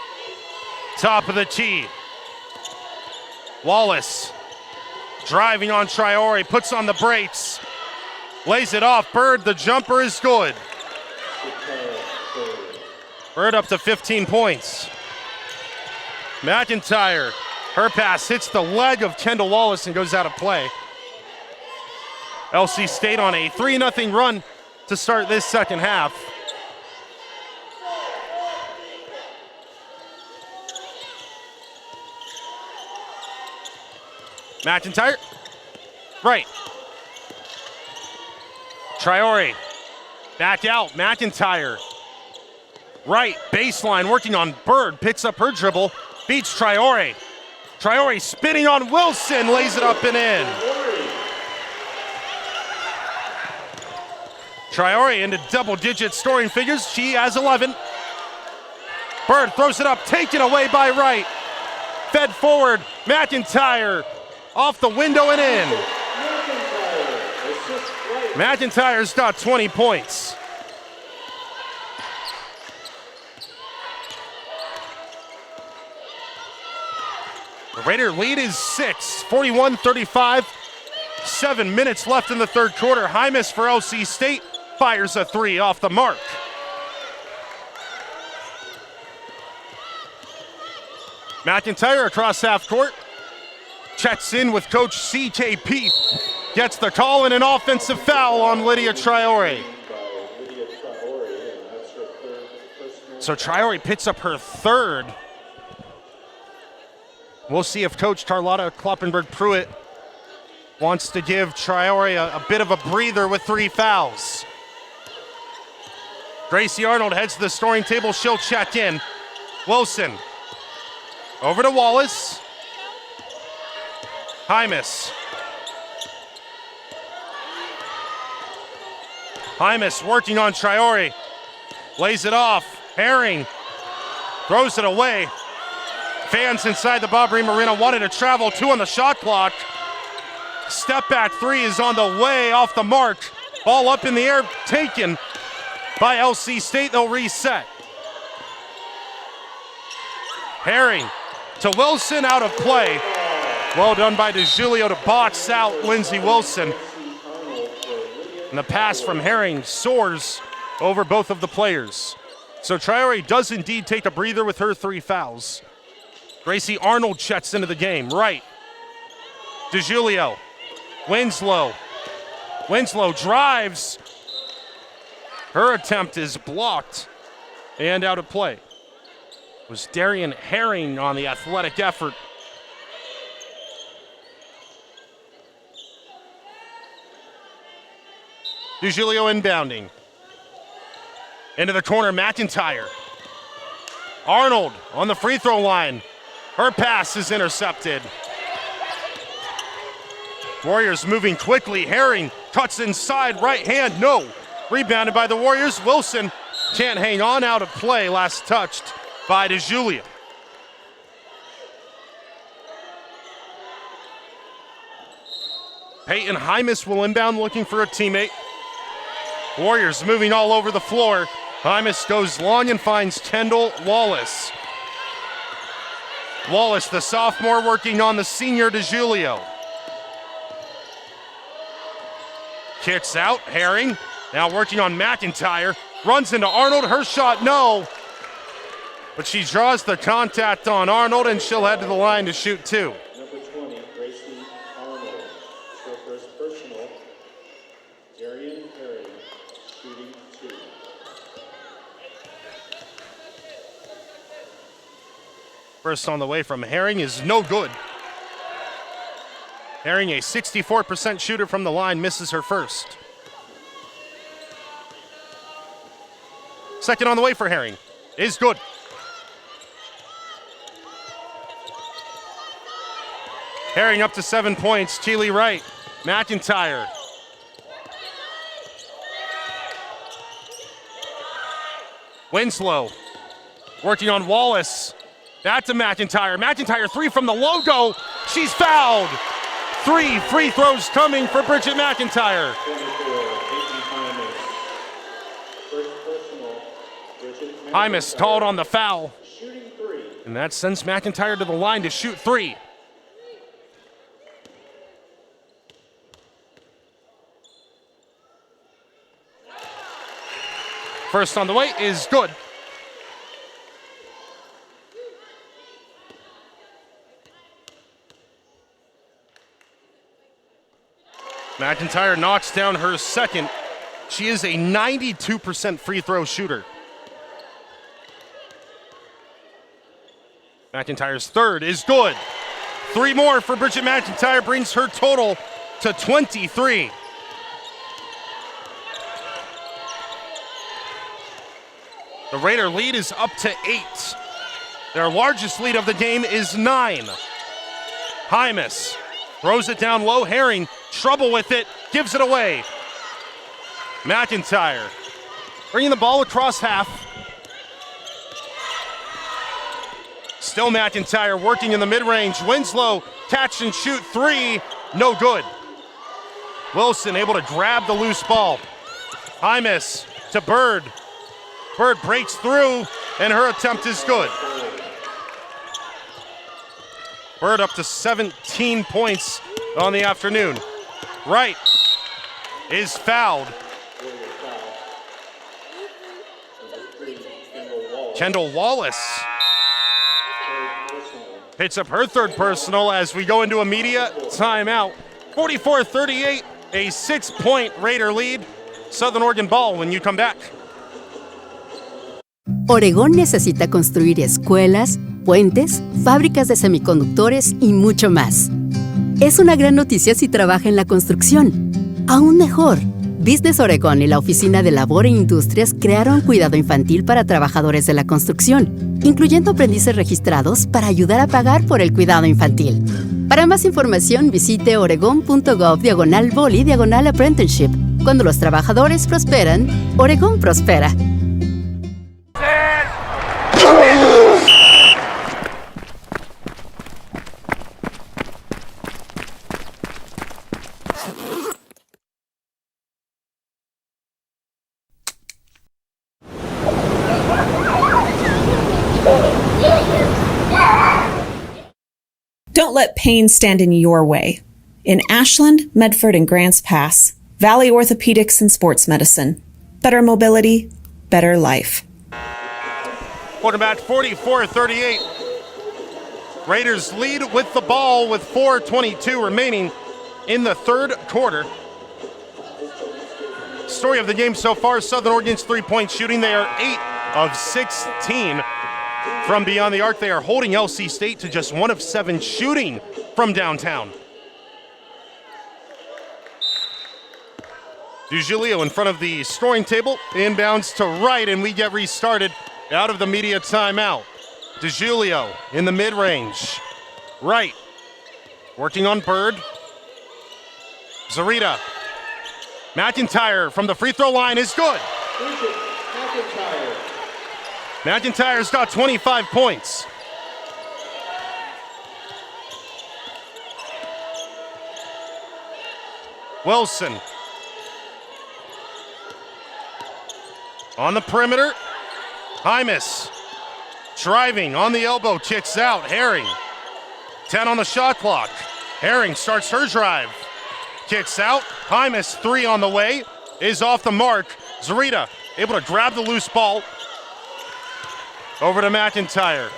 top of the tee. Wallace driving on Traore, puts on the brakes, lays it off. Bird, the jumper is good. Bird up to 15 points. McIntyre, her pass hits the leg of Kendall Wallace and goes out of play. LC State on a 3-0 run to start this second half. McIntyre, right. Traore, back out, McIntyre. Right, baseline, working on Bird, picks up her dribble, beats Traore. Traore spinning on Wilson, lays it up and in. Traore into double-digit scoring figures. She has 11. Bird throws it up, taken away by Wright. Fed forward, McIntyre off the window and in. McIntyre's got 20 points. The Raider lead is 6, 41-35. 7 minutes left in the third quarter. Hymas for LC State fires a 3 off the mark. McIntyre across half court. Checks in with Coach C.K. Peep. Gets the call and an offensive foul on Lydia Traore. So Traore picks up her third. We'll see if Coach Carlotta Kloppenberg-Pruitt wants to give Traore a bit of a breather with 3 fouls. Gracie Arnold heads to the scoring table. She'll check in. Wilson over to Wallace. Hymas. Hymas working on Traore. Lays it off. Herring throws it away. Fans inside the Bob Ream Arena wanted to travel. 2 on the shot clock. Step back 3 is on the way, off the mark. Ball up in the air, taken by LC State. They'll reset. Herring to Wilson, out of play. Well done by DeJulio to box out Lindsey Wilson. And the pass from Herring soars over both of the players. So Traore does indeed take a breather with her 3 fouls. Gracie Arnold checks into the game. Right. DeJulio. Winslow. Winslow drives. Her attempt is blocked and out of play. It was Darian Herring on the athletic effort. DeJulio inbounding. Into the corner, McIntyre. Arnold on the free throw line. Her pass is intercepted. Warriors moving quickly. Herring cuts inside, right hand, no. Rebounded by the Warriors. Wilson can't hang on, out of play. Last touched by DeJulio. Peyton Hymas will inbound looking for a teammate. Warriors moving all over the floor. Hymas goes long and finds Kendall Wallace. Wallace, the sophomore, working on the senior DeJulio. Kicks out, Herring. Now working on McIntyre. Runs into Arnold, her shot, no. But she draws the contact on Arnold, and she'll head to the line to shoot 2. Number 20, Gracie Arnold. Her first personal. Darian Herring, shooting 2. First on the way from Herring is no good. Herring, a 64% shooter from the line, misses her first. Second on the way for Herring is good. Herring up to 7 points. Keely Wright, McIntyre. Winslow working on Wallace. Back to McIntyre. McIntyre 3 from the logo. She's fouled. 3 free throws coming for Bridgette MCINTYRE. Hymas called on the foul. And that sends McIntyre to the line to shoot 3. First on the way is good. McIntyre knocks down her second. She is a 92% free throw shooter. McIntyre's third is good. 3 more for Bridgette MCINTYRE brings her total to 23. The Raider lead is up to 8. Their largest lead of the game is 9. Hymas throws it down low. Herring, trouble with it, gives it away. McIntyre bringing the ball across half. Still McIntyre working in the mid-range. Winslow, catch and shoot 3, no good. Wilson able to grab the loose ball. Hymas to Bird. Bird breaks through, and her attempt is good. Bird up to 17 points on the afternoon. Wright is fouled. Kendall Wallace. Picks up her third personal as we go into a media timeout. 44-38, a 6-point Raider lead. Southern Oregon ball when you come back. Oregón necesita construir escuelas, puentes, fábricas de semiconductores y mucho más. Es una gran noticia si trabaja en la construcción. Aún mejor, Business Oregón y la Oficina de Labor e Industrias crearon cuidado infantil para trabajadores de la construcción, incluyendo aprendices registrados para ayudar a pagar por el cuidado infantil. Para más información, visite oregon.gov/boli/apprenticeship. Cuando los trabajadores prosperan, Oregón prospera. Don't let pain stand in your way. In Ashland, Medford, and Grants Pass, Valley Orthopedics and Sports Medicine. Better mobility, better life. Quarterback 44-38. Raiders lead with the ball with 4:22 remaining in the third quarter. Story of the game so far, Southern Oregon's three-point shooting. They are 8 of 16 from beyond the arc. They are holding LC State to just 1 of 7 shooting from downtown. DiGiulio in front of the scoring table, inbounds to right, and we get restarted out of the media timeout. DiGiulio in the mid-range. Right, working on Bird. Zarita. McIntyre from the free throw line is good. McIntyre's got 25 points. Wilson. On the perimeter. Hymas. Driving on the elbow, kicks out. Herring. 10 on the shot clock. Herring starts her drive. Kicks out. Hymas, 3 on the way. Is off the mark. Zarita able to grab the loose ball. Over to McIntyre.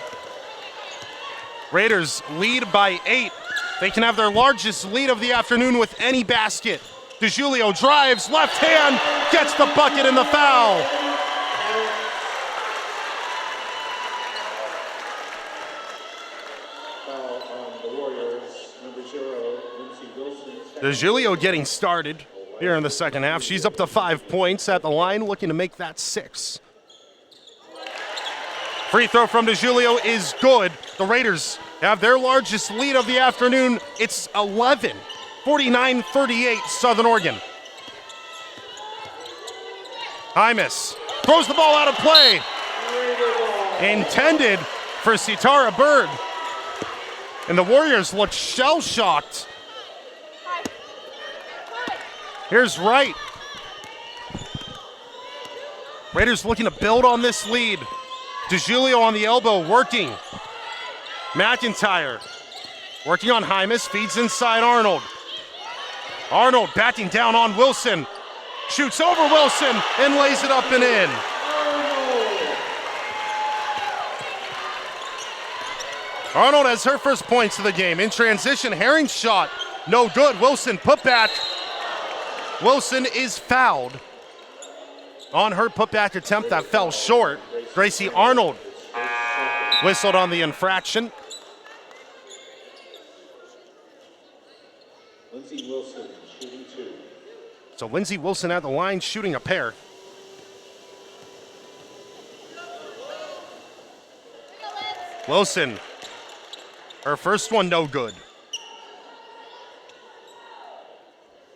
Raiders lead by 8. They can have their largest lead of the afternoon with any basket. DiGiulio drives, left hand, gets the bucket and the foul. DiGiulio getting started here in the second half. She's up to 5 points at the line, looking to make that 6. Free throw from DiGiulio is good. The Raiders have their largest lead of the afternoon. It's 11, 49-38, Southern Oregon. Hymas throws the ball out of play. Intended for Sitara Bird. And the Warriors look shell-shocked. Here's Wright. Raiders looking to build on this lead. DiGiulio on the elbow, working. McIntyre working on Hymas, feeds inside Arnold. Arnold backing down on Wilson. Shoots over Wilson and lays it up and in. Arnold has her first points of the game. In transition, Herring's shot, no good. Wilson put back. Wilson is fouled on her putback attempt that fell short. Gracie Arnold whistled on the infraction. Lindsey Wilson shooting 2. So Lindsey Wilson at the line shooting a pair. Wilson, her first one no good.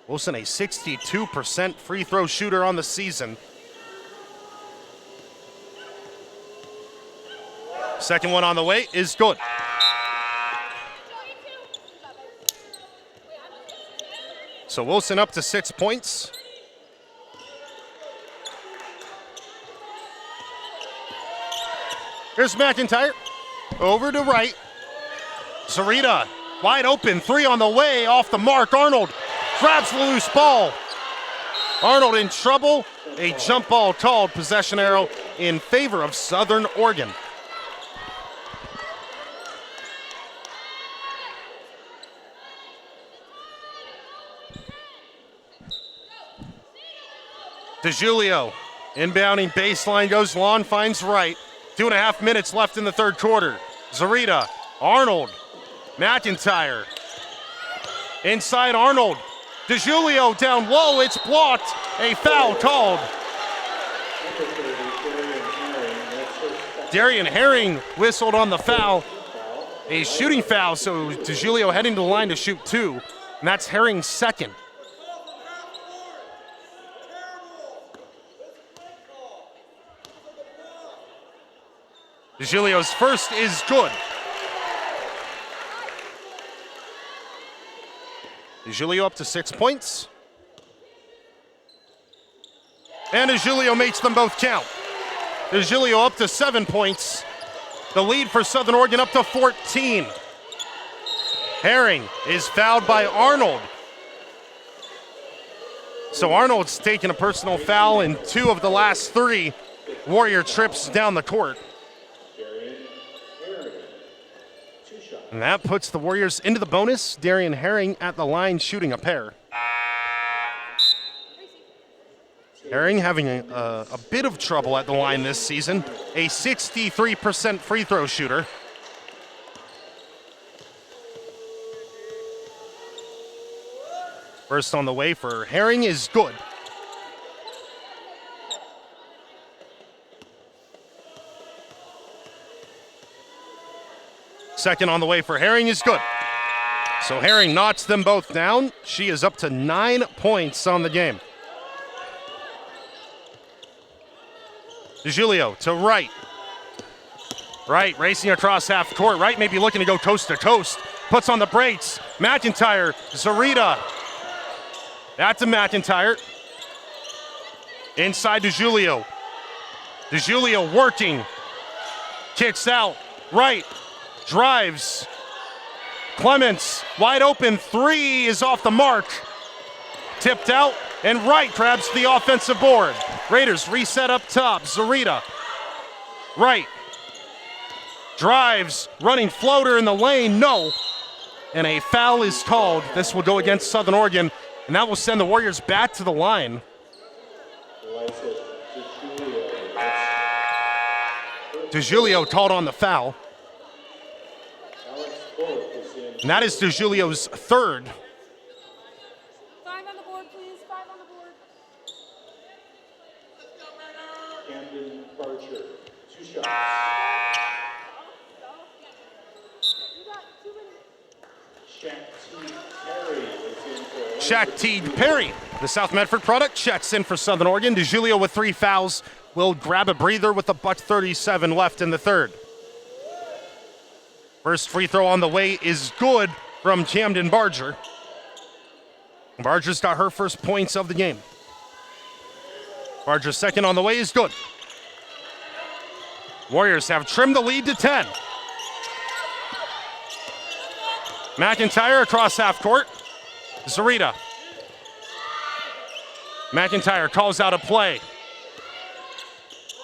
Wilson a 62% free throw shooter on the season. Second one on the way is good. So Wilson up to 6 points. Here's McIntyre. Over to right. Zarita wide open. 3 on the way. Off the mark. Arnold grabs the loose ball. Arnold in trouble. A jump ball called. Possession arrow in favor of Southern Oregon. DeJulio inbounding baseline, goes long, finds right. 2.5 minutes left in the third quarter. Zarita, Arnold, McIntyre. Inside Arnold. DeJulio down low, it's blocked. A foul called. Darian Herring whistled on the foul. A shooting foul, so DeJulio heading to the line to shoot 2. And that's Herring's second. DeJulio's first is good. DeJulio up to 6 points. And DeJulio makes them both count. DeJulio up to 7 points. The lead for Southern Oregon up to 14. Herring is fouled by Arnold. So Arnold's taken a personal foul in 2 of the last 3 Warrior trips down the court. And that puts the Warriors into the bonus. Darian Herring at the line shooting a pair. Herring having a bit of trouble at the line this season. A 63% free throw shooter. First on the way for Herring is good. Second on the way for Herring is good. So Herring knocks them both down. She is up to 9 points on the game. DeJulio to Wright. Wright racing across half court. Wright may be looking to go coast to coast. Puts on the brakes. McIntyre, Zarita. That's to McIntyre. Inside DeJulio. DeJulio working. Kicks out. Wright. Drives. Clements, wide open, 3 is off the mark. Tipped out, and Wright grabs the offensive board. Raiders reset up top, Zarita. Wright. Drives, running floater in the lane, no. And a foul is called. This will go against Southern Oregon, and that will send the Warriors back to the line. DeJulio called on the foul. And that is DeJulio's third. 5 on the board, please. 5 on the board. Camden Barger, 2 shots. Shaq Perry, the South Medford product, checks in for Southern Oregon. DeJulio with 3 fouls will grab a breather with $1:37 left in the third. First free throw on the way is good from Camden Barger. Barger's got her first points of the game. Barger's second on the way is good. Warriors have trimmed the lead to 10. McIntyre across half court. Zarita. McIntyre calls out a play.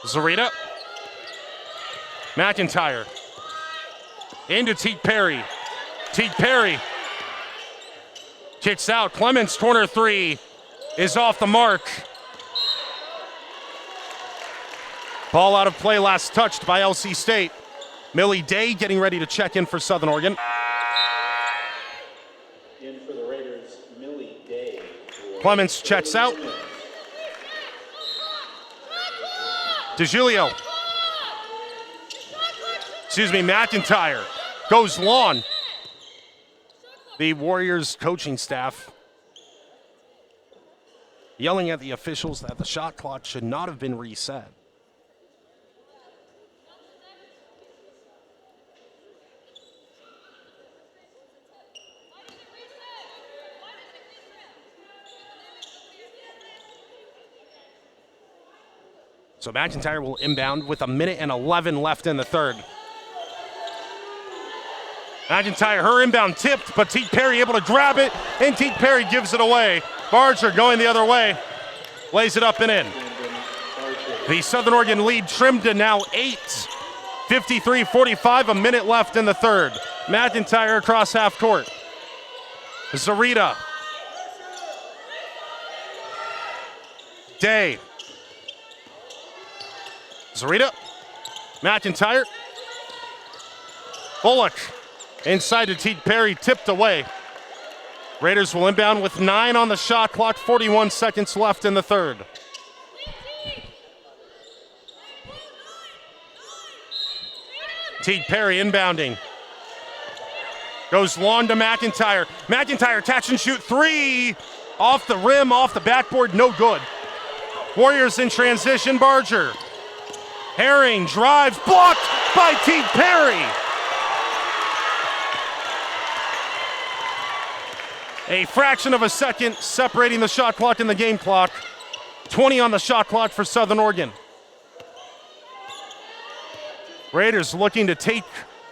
Zarita. McIntyre. Into Teague Perry. Teague Perry. Kicks out. Clements, corner 3 is off the mark. Ball out of play, last touched by LC State. Millie Day getting ready to check in for Southern Oregon. In for the Raiders, Millie Day. Clements checks out. DeJulio. McIntyre goes long. The Warriors coaching staff yelling at the officials that the shot clock should not have been reset. So McIntyre will inbound with 1:11 left in the third. McIntyre, her inbound tipped, but Teague Perry able to grab it, and Teague Perry gives it away. Barger going the other way, lays it up and in. The Southern Oregon lead trimmed to now 8. 53-45, a minute left in the third. McIntyre across half court. Zarita. Day Zarita, McIntyre, Bullock inside to Teague Perry, tipped away. Raiders will inbound with 9 on the shot clock, 41 seconds left in the third. Teague Perry inbounding. Goes long to McIntyre. McIntyre catch and shoot 3. Off the rim, off the backboard, no good. Warriors in transition, Barger. Herring drives, blocked by Teague Perry. A fraction of a second separating the shot clock and the game clock. 20 on the shot clock for Southern Oregon. Raiders looking to take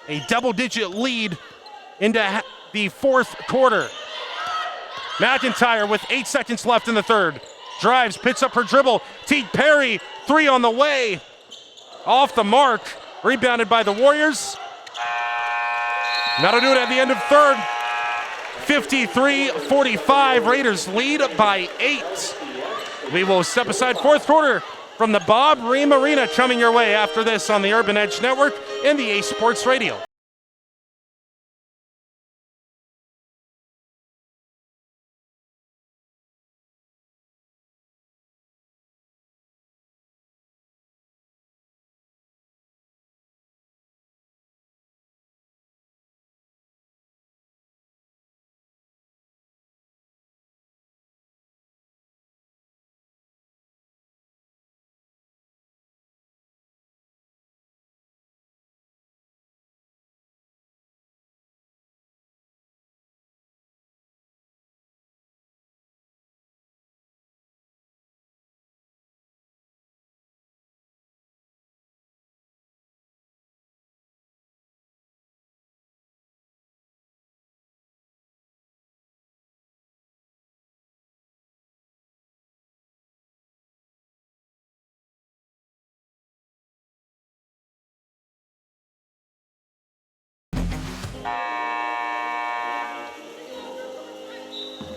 a double-digit lead into the fourth quarter. McIntyre with 8 seconds left in the third. Drives, picks up her dribble. Teague Perry, 3 on the way. Off the mark. Rebounded by the Warriors. That'll do it at the end of third. 53-45. Raiders lead by 8. We will step aside fourth quarter from the Bob Ream Arena, coming your way after this on the Urban Edge Network and the Ace Sports Radio.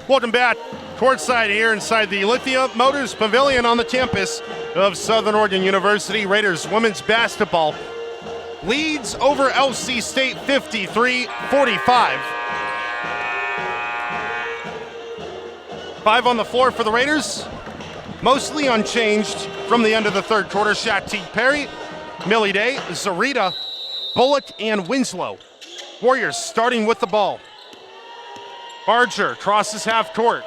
Welcome back courtside here inside the Lithia Motors Pavilion on the campus of Southern Oregon University. Raiders women's basketball leads over LC State 53-45. 5 on the floor for the Raiders, mostly unchanged from the end of the third quarter. Shot Teague Perry, Millie Day, Zarita, Bullock, and Winslow. Warriors starting with the ball. Barger crosses half court.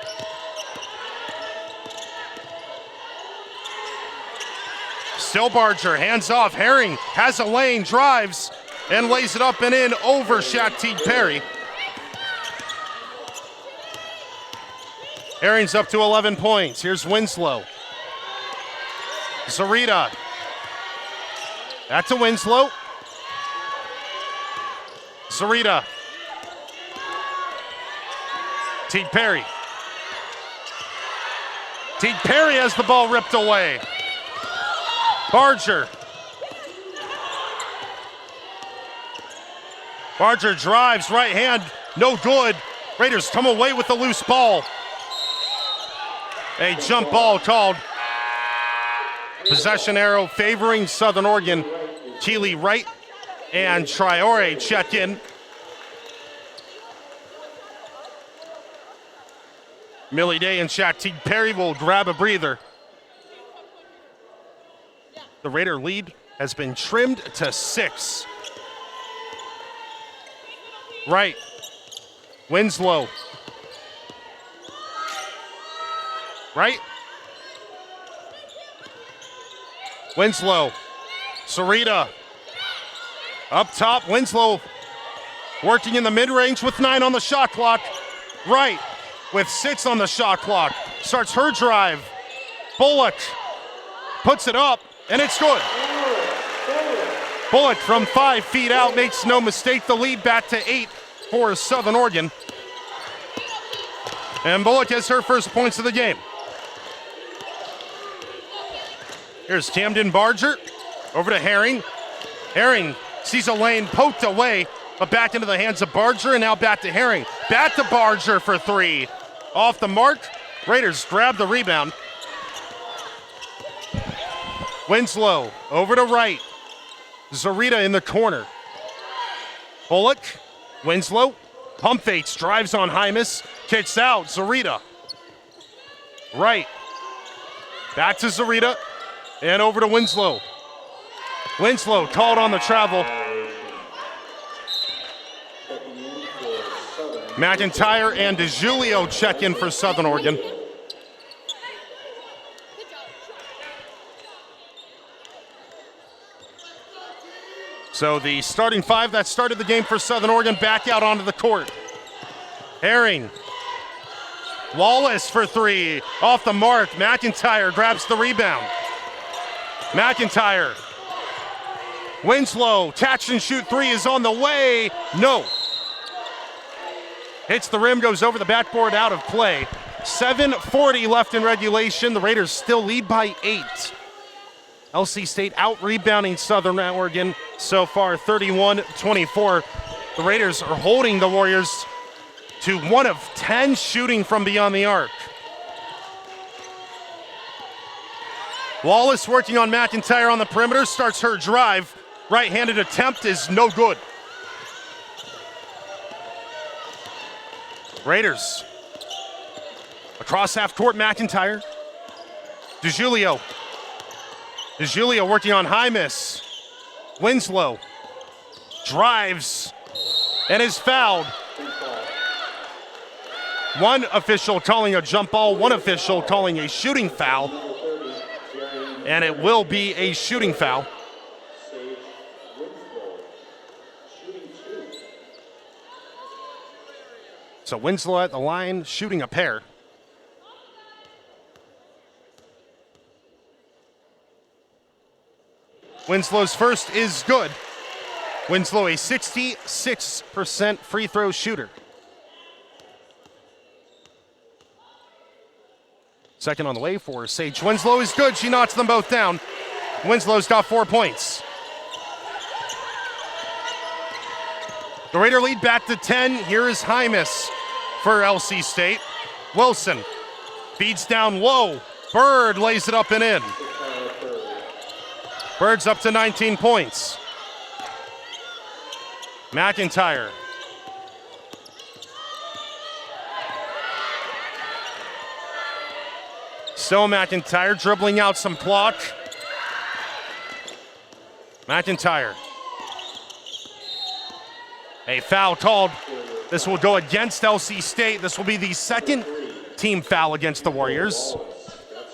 Still Barger, hands off. Herring has a lane, drives, and lays it up and in over shot Teague Perry. Herring's up to 11 points. Here's Winslow. Zarita. Back to Winslow. Zarita. Teague Perry. Teague Perry has the ball ripped away. Barger. Barger drives, right hand, no good. Raiders come away with the loose ball. A jump ball called. Possession arrow favoring Southern Oregon. Keeley Wright and Traore check in. Millie Day and shot Teague Perry will grab a breather. The Raider lead has been trimmed to 6. Right. Winslow. Right. Winslow. Zarita. Up top, Winslow working in the mid-range with 9 on the shot clock. Right. With 6 on the shot clock. Starts her drive. Bullock puts it up, and it's good. Bullock from 5 feet out makes no mistake. The lead back to 8 for Southern Oregon. And Bullock has her first points of the game. Here's Camden Barger. Over to Herring. Herring sees a lane poked away, but back into the hands of Barger, and now back to Herring. Back to Barger for 3. Off the mark. Raiders grab the rebound. Winslow over to right. Zarita in the corner. Bullock, Winslow, pump fakes, drives on Hymas, kicks out, Zarita. Right. Back to Zarita, and over to Winslow. Winslow called on the travel. McIntyre and DeJulio check in for Southern Oregon. So the starting five that started the game for Southern Oregon back out onto the court. Herring. Wallace for three. Off the mark. McIntyre grabs the rebound. McIntyre. Winslow. Catch and shoot three is on the way. No. Hits the rim, goes over the backboard, out of play. 7:40 left in regulation. The Raiders still lead by 8. LC State out-rebounding Southern Oregon so far, 31-24. The Raiders are holding the Warriors to 1 of 10 shooting from beyond the arc. Wallace working on McIntyre on the perimeter, starts her drive. Right-handed attempt is no good. Raiders. Across half court, McIntyre. DeJulio. DeJulio working on Hymas. Winslow drives and is fouled. One official calling a jump ball, one official calling a shooting foul. And it will be a shooting foul. So Winslow at the line, shooting a pair. Winslow's first is good. Winslow, a 66% free throw shooter. Second on the way for Sage Winslow is good. She knocks them both down. Winslow's got 4 points. The Raider lead back to 10. Here is Hymas for LC State. Wilson feeds down low. Bird lays it up and in. Bird's up to 19 points. McIntyre. Still McIntyre dribbling out some clock. McIntyre. A foul called. This will go against LC State. This will be the second team foul against the Warriors.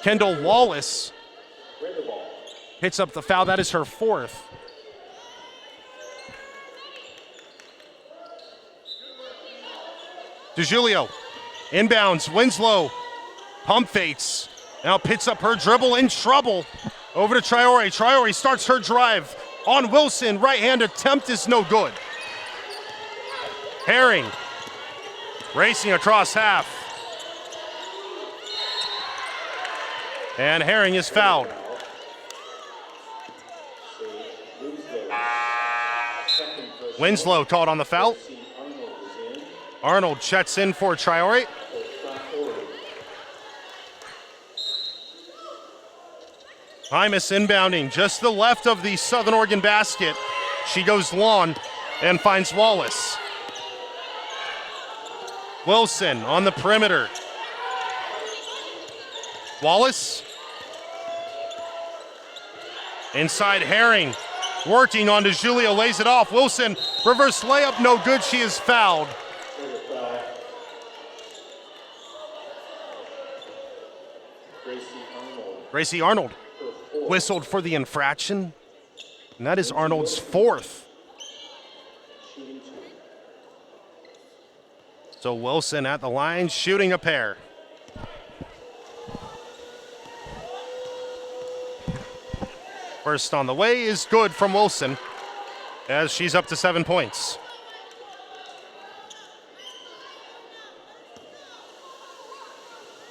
Kendall Wallace hits up the foul. That is her fourth. DeJulio inbounds. Winslow pump fakes. Now picks up her dribble, in trouble. Over to Traore. Traore starts her drive on Wilson. Right hand attempt is no good. Herring racing across half. And Herring is fouled. Winslow called on the foul. Arnold checks in for Traore. Hymas inbounding just the left of the Southern Oregon basket. She goes long and finds Wallace. Wilson on the perimeter. Wallace. Inside Herring. Working on DeJulio, lays it off. Wilson, reverse layup, no good. She is fouled. Gracie Arnold whistled for the infraction, and that is Arnold's fourth. So Wilson at the line, shooting a pair. First on the way is good from Wilson, as she's up to 7 points.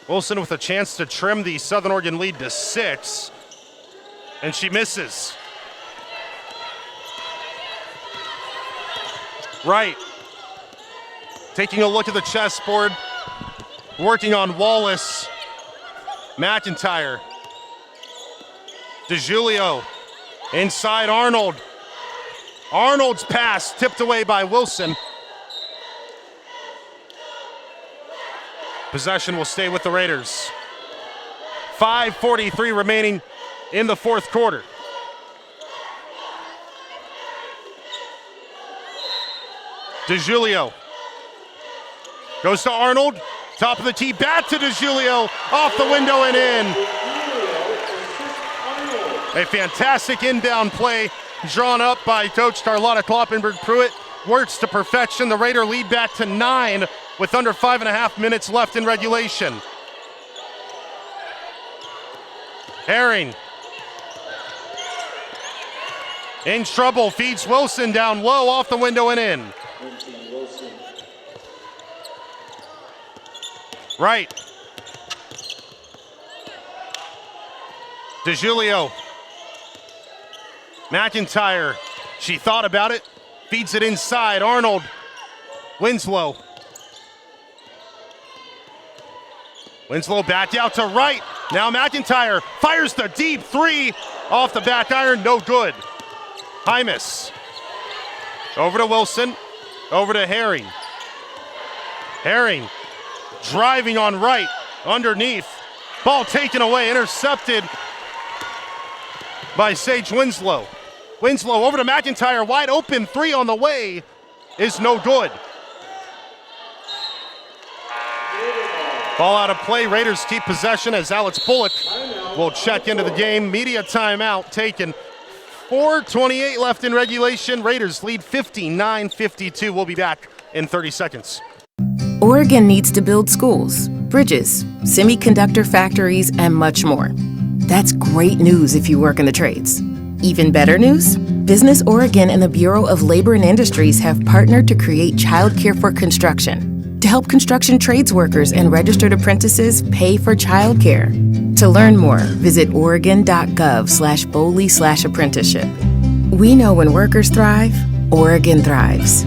Wilson with a chance to trim the Southern Oregon lead to 6, and she misses. Right. Taking a look at the chessboard, working on Wallace. McIntyre. DeGiulio inside Arnold. Arnold's pass tipped away by Wilson. Possession will stay with the Raiders. 5:43 remaining in the fourth quarter. DeGiulio goes to Arnold. Top of the tee, back to DeGiulio. Off the window and in. A fantastic inbound play drawn up by Coach Carlotta Kloppenberg-Pruitt. Works to perfection. The Raider lead back to 9 with under 5.5 minutes left in regulation. Herring in trouble, feeds Wilson down low, off the window and in. Right. DeGiulio. McIntyre. She thought about it. Feeds it inside. Arnold. Winslow. Winslow back out to right. Now McIntyre fires the deep three. Off the back iron. No good. Hymas. Over to Wilson. Over to Herring. Herring. Driving on right, underneath. Ball taken away, intercepted by Sage Winslow. Winslow over to McIntyre, wide open, three on the way is no good. Ball out of play, Raiders keep possession as Alex Bullock will check into the game. Media timeout taken. 4:28 left in regulation. Raiders lead 59-52. We'll be back in 30 seconds. Oregon needs to build schools, bridges, semiconductor factories, and much more. That's great news if you work in the trades. Even better news? Business Oregon and the Bureau of Labor and Industries have partnered to create childcare for construction to help construction trades workers and registered apprentices pay for childcare. To learn more, visit oregon.gov/Boley/apprenticeship. We know when workers thrive, Oregon thrives.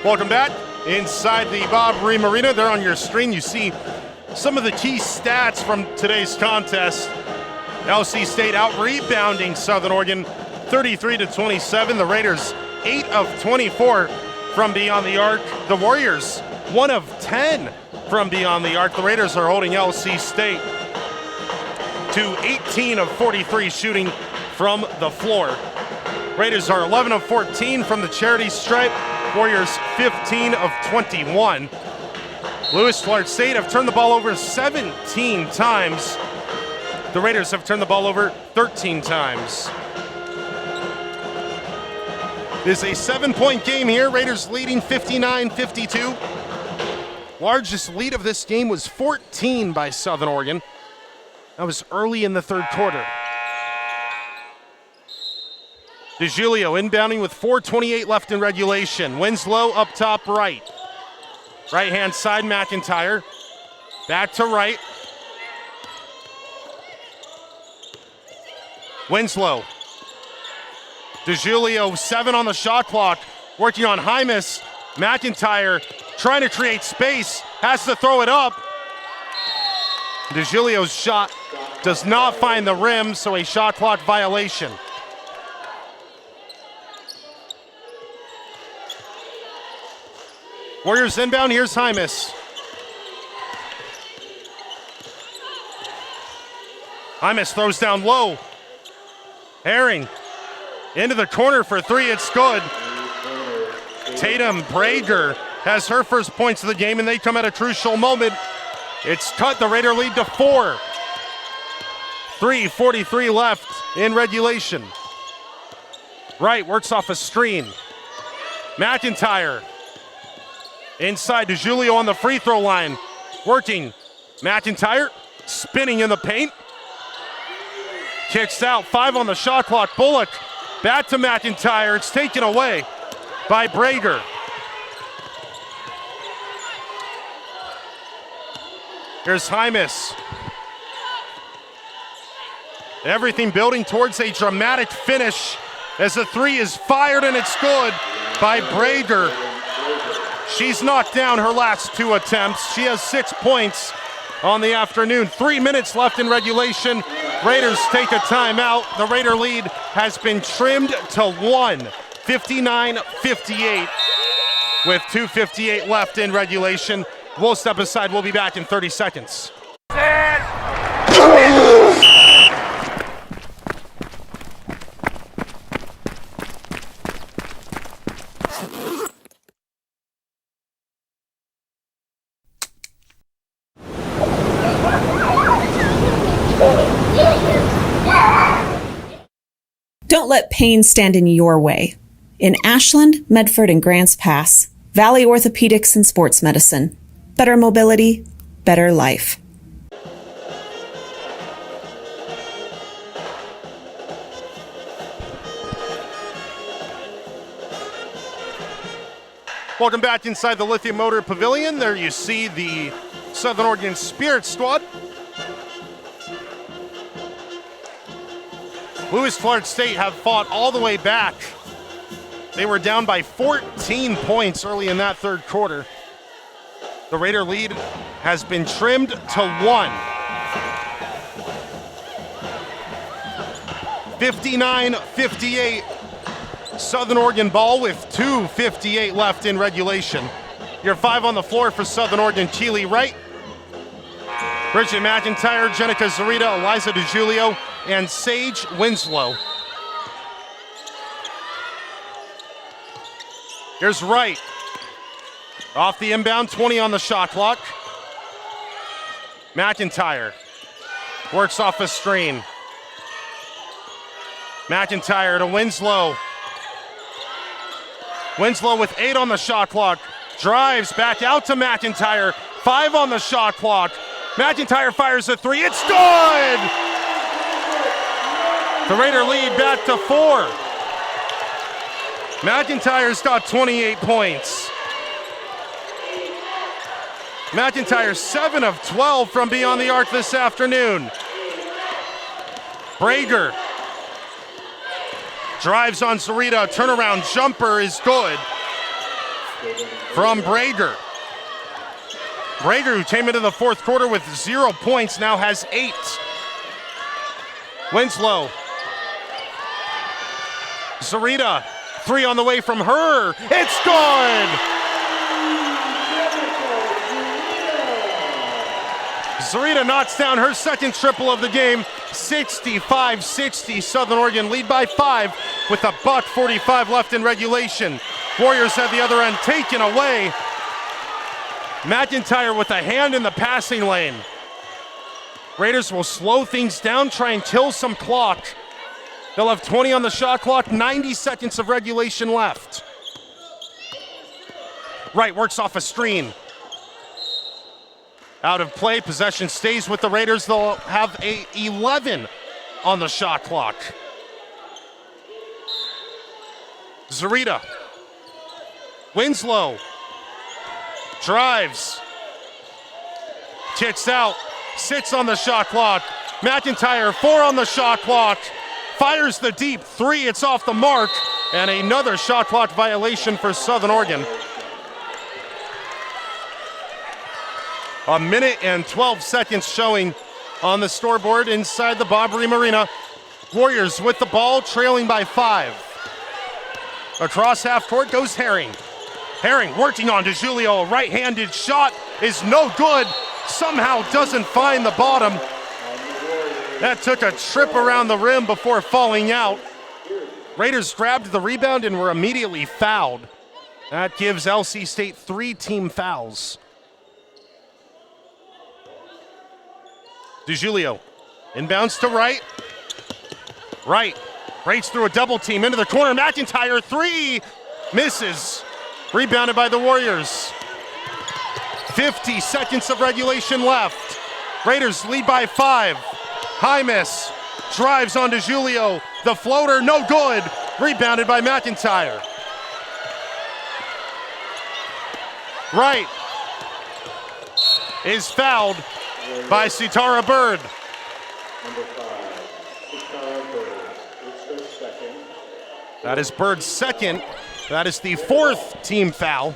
Welcome back inside the Bob Ream Arena. There on your screen, you see some of the key stats from today's contest. LC State out-rebounding Southern Oregon 33-27. The Raiders 8 of 24 from beyond the arc. The Warriors 1 of 10 from beyond the arc. The Raiders are holding LC State to 18 of 43 shooting from the floor. Raiders are 11 of 14 from the charity stripe. Warriors 15 of 21. Lewis Clark State have turned the ball over 17 times. The Raiders have turned the ball over 13 times. This is a 7-point game here. Raiders leading 59-52. Largest lead of this game was 14 by Southern Oregon. That was early in the third quarter. DeGiulio inbounding with 4:28 left in regulation. Winslow up top right. Right-hand side, McIntyre. Back to right. Winslow. DeGiulio, 7 on the shot clock. Working on Hymas. McIntyre trying to create space. Has to throw it up. DeGiulio's shot does not find the rim, so a shot clock violation. Warriors inbound, here's Hymas. Hymas throws down low. Herring into the corner for three, it's good. Tatum Brager has her first points of the game, and they come at a crucial moment. It's cut, the Raider lead to 4. 3:43 left in regulation. Wright works off a screen. McIntyre. Inside DeGiulio on the free throw line. Working. McIntyre spinning in the paint. Kicks out. 5 on the shot clock. Bullock back to McIntyre. It's taken away by Brager. Here's Hymas. Everything building towards a dramatic finish as the three is fired, and it's good by Brager. She's knocked down her last 2 attempts. She has 6 points. on the afternoon. 3 minutes left in regulation. Raiders take a timeout. The Raider lead has been trimmed to 1, 59-58, with 2:58 left in regulation. We'll step aside. We'll be back in 30 seconds. Don't let pain stand in your way. In Ashland, Medford, and Grants Pass, Valley Orthopedics and Sports Medicine. Better mobility, better life. Welcome back inside the Lithium Motor Pavilion. There you see the Southern Oregon Spirit Squad. Lewis Clark State have fought all the way back. They were down by 14 points early in that third quarter. The Raider lead has been trimmed to 1. 59-58. Southern Oregon ball with 2:58 left in regulation. Your 5 on the floor for Southern Oregon: Keely Wright, Bridgette MCINTYRE, Jenica Zarita, Eliza DiGiulio, and Sage Winslow. Here's Wright. Off the inbound, 20 on the shot clock. MCINTYRE works off a screen. MCINTYRE to Winslow. Winslow with 8 on the shot clock. Drives back out to MCINTYRE. 5 on the shot clock. MCINTYRE fires a 3. It's good! The Raider lead back to 4. MCINTYRE's got 28 points. MCINTYRE 7 of 12 from beyond the arc this afternoon. Brager drives on Zarita. Turnaround jumper is good from Brager. Brager, who came into the fourth quarter with 0 points, now has 8. Winslow. Zarita, 3 on the way from her. It's good! Zarita knocks down her second triple of the game. 65-60. Southern Oregon lead by 5 with $1:45 left in regulation. Warriors at the other end taken away. MCINTYRE with a hand in the passing lane. Raiders will slow things down, try and kill some clock. They'll have 20 on the shot clock, 90 seconds of regulation left. Wright works off a screen. Out of play, possession stays with the Raiders. They'll have 11 on the shot clock. Zarita. Winslow. Drives. Kicks out. Sits on the shot clock. MCINTYRE 4 on the shot clock. Fires the deep 3. It's off the mark. And another shot clock violation for Southern Oregon. 1 minute and 12 seconds showing on the scoreboard inside the Bob Ream Arena. Warriors with the ball, trailing by 5. Across half court goes Herring. Herring working on DiGiulio. A right-handed shot is no good. Somehow doesn't find the bottom. That took a trip around the rim before falling out. Raiders grabbed the rebound and were immediately fouled. That gives LC State 3 team fouls. DiGiulio inbounds to Wright. Wright breaks through a double team into the corner. MCINTYRE 3 misses. Rebounded by the Warriors. 50 seconds of regulation left. Raiders lead by 5. Hymas drives on DiGiulio. The floater, no good. Rebounded by MCINTYRE. Wright is fouled by Sitara Bird. Number 5, Sitara Bird. It's her second. That is Bird's second. That is the 4th team foul.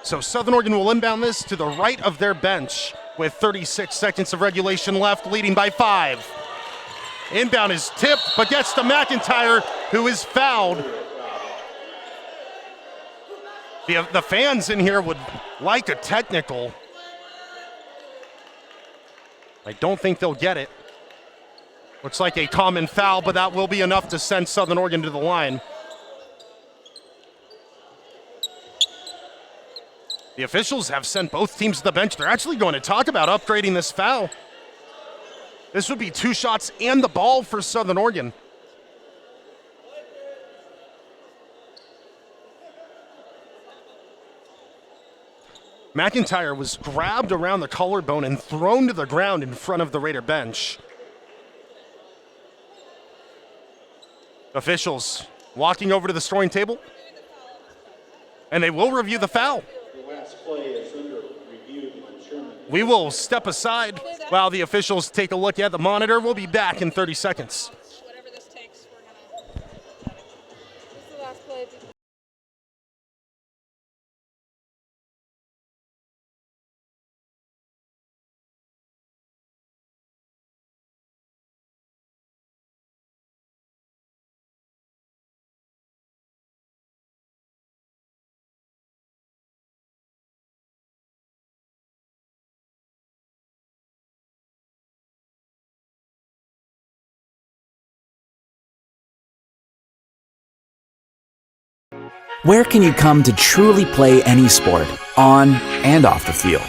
So Southern Oregon will inbound this to the right of their bench with 36 seconds of regulation left, leading by 5. Inbound is tipped, but gets to McIntyre, who is fouled. The fans in here would like a technical. I don't think they'll get it. Looks like a common foul, but that will be enough to send Southern Oregon to the line. The officials have sent both teams to the bench. They're actually going to talk about upgrading this foul. This would be 2 shots and the ball for Southern Oregon. McIntyre was grabbed around the collarbone and thrown to the ground in front of the Raider bench. Officials walking over to the scoring table, and they will review the foul. The last play is under review to determine. We will step aside while the officials take a look at the monitor. We'll be back in 30 seconds. Whatever this takes, we're gonna. This is the last play. Where can you come to truly play any sport, on and off the field?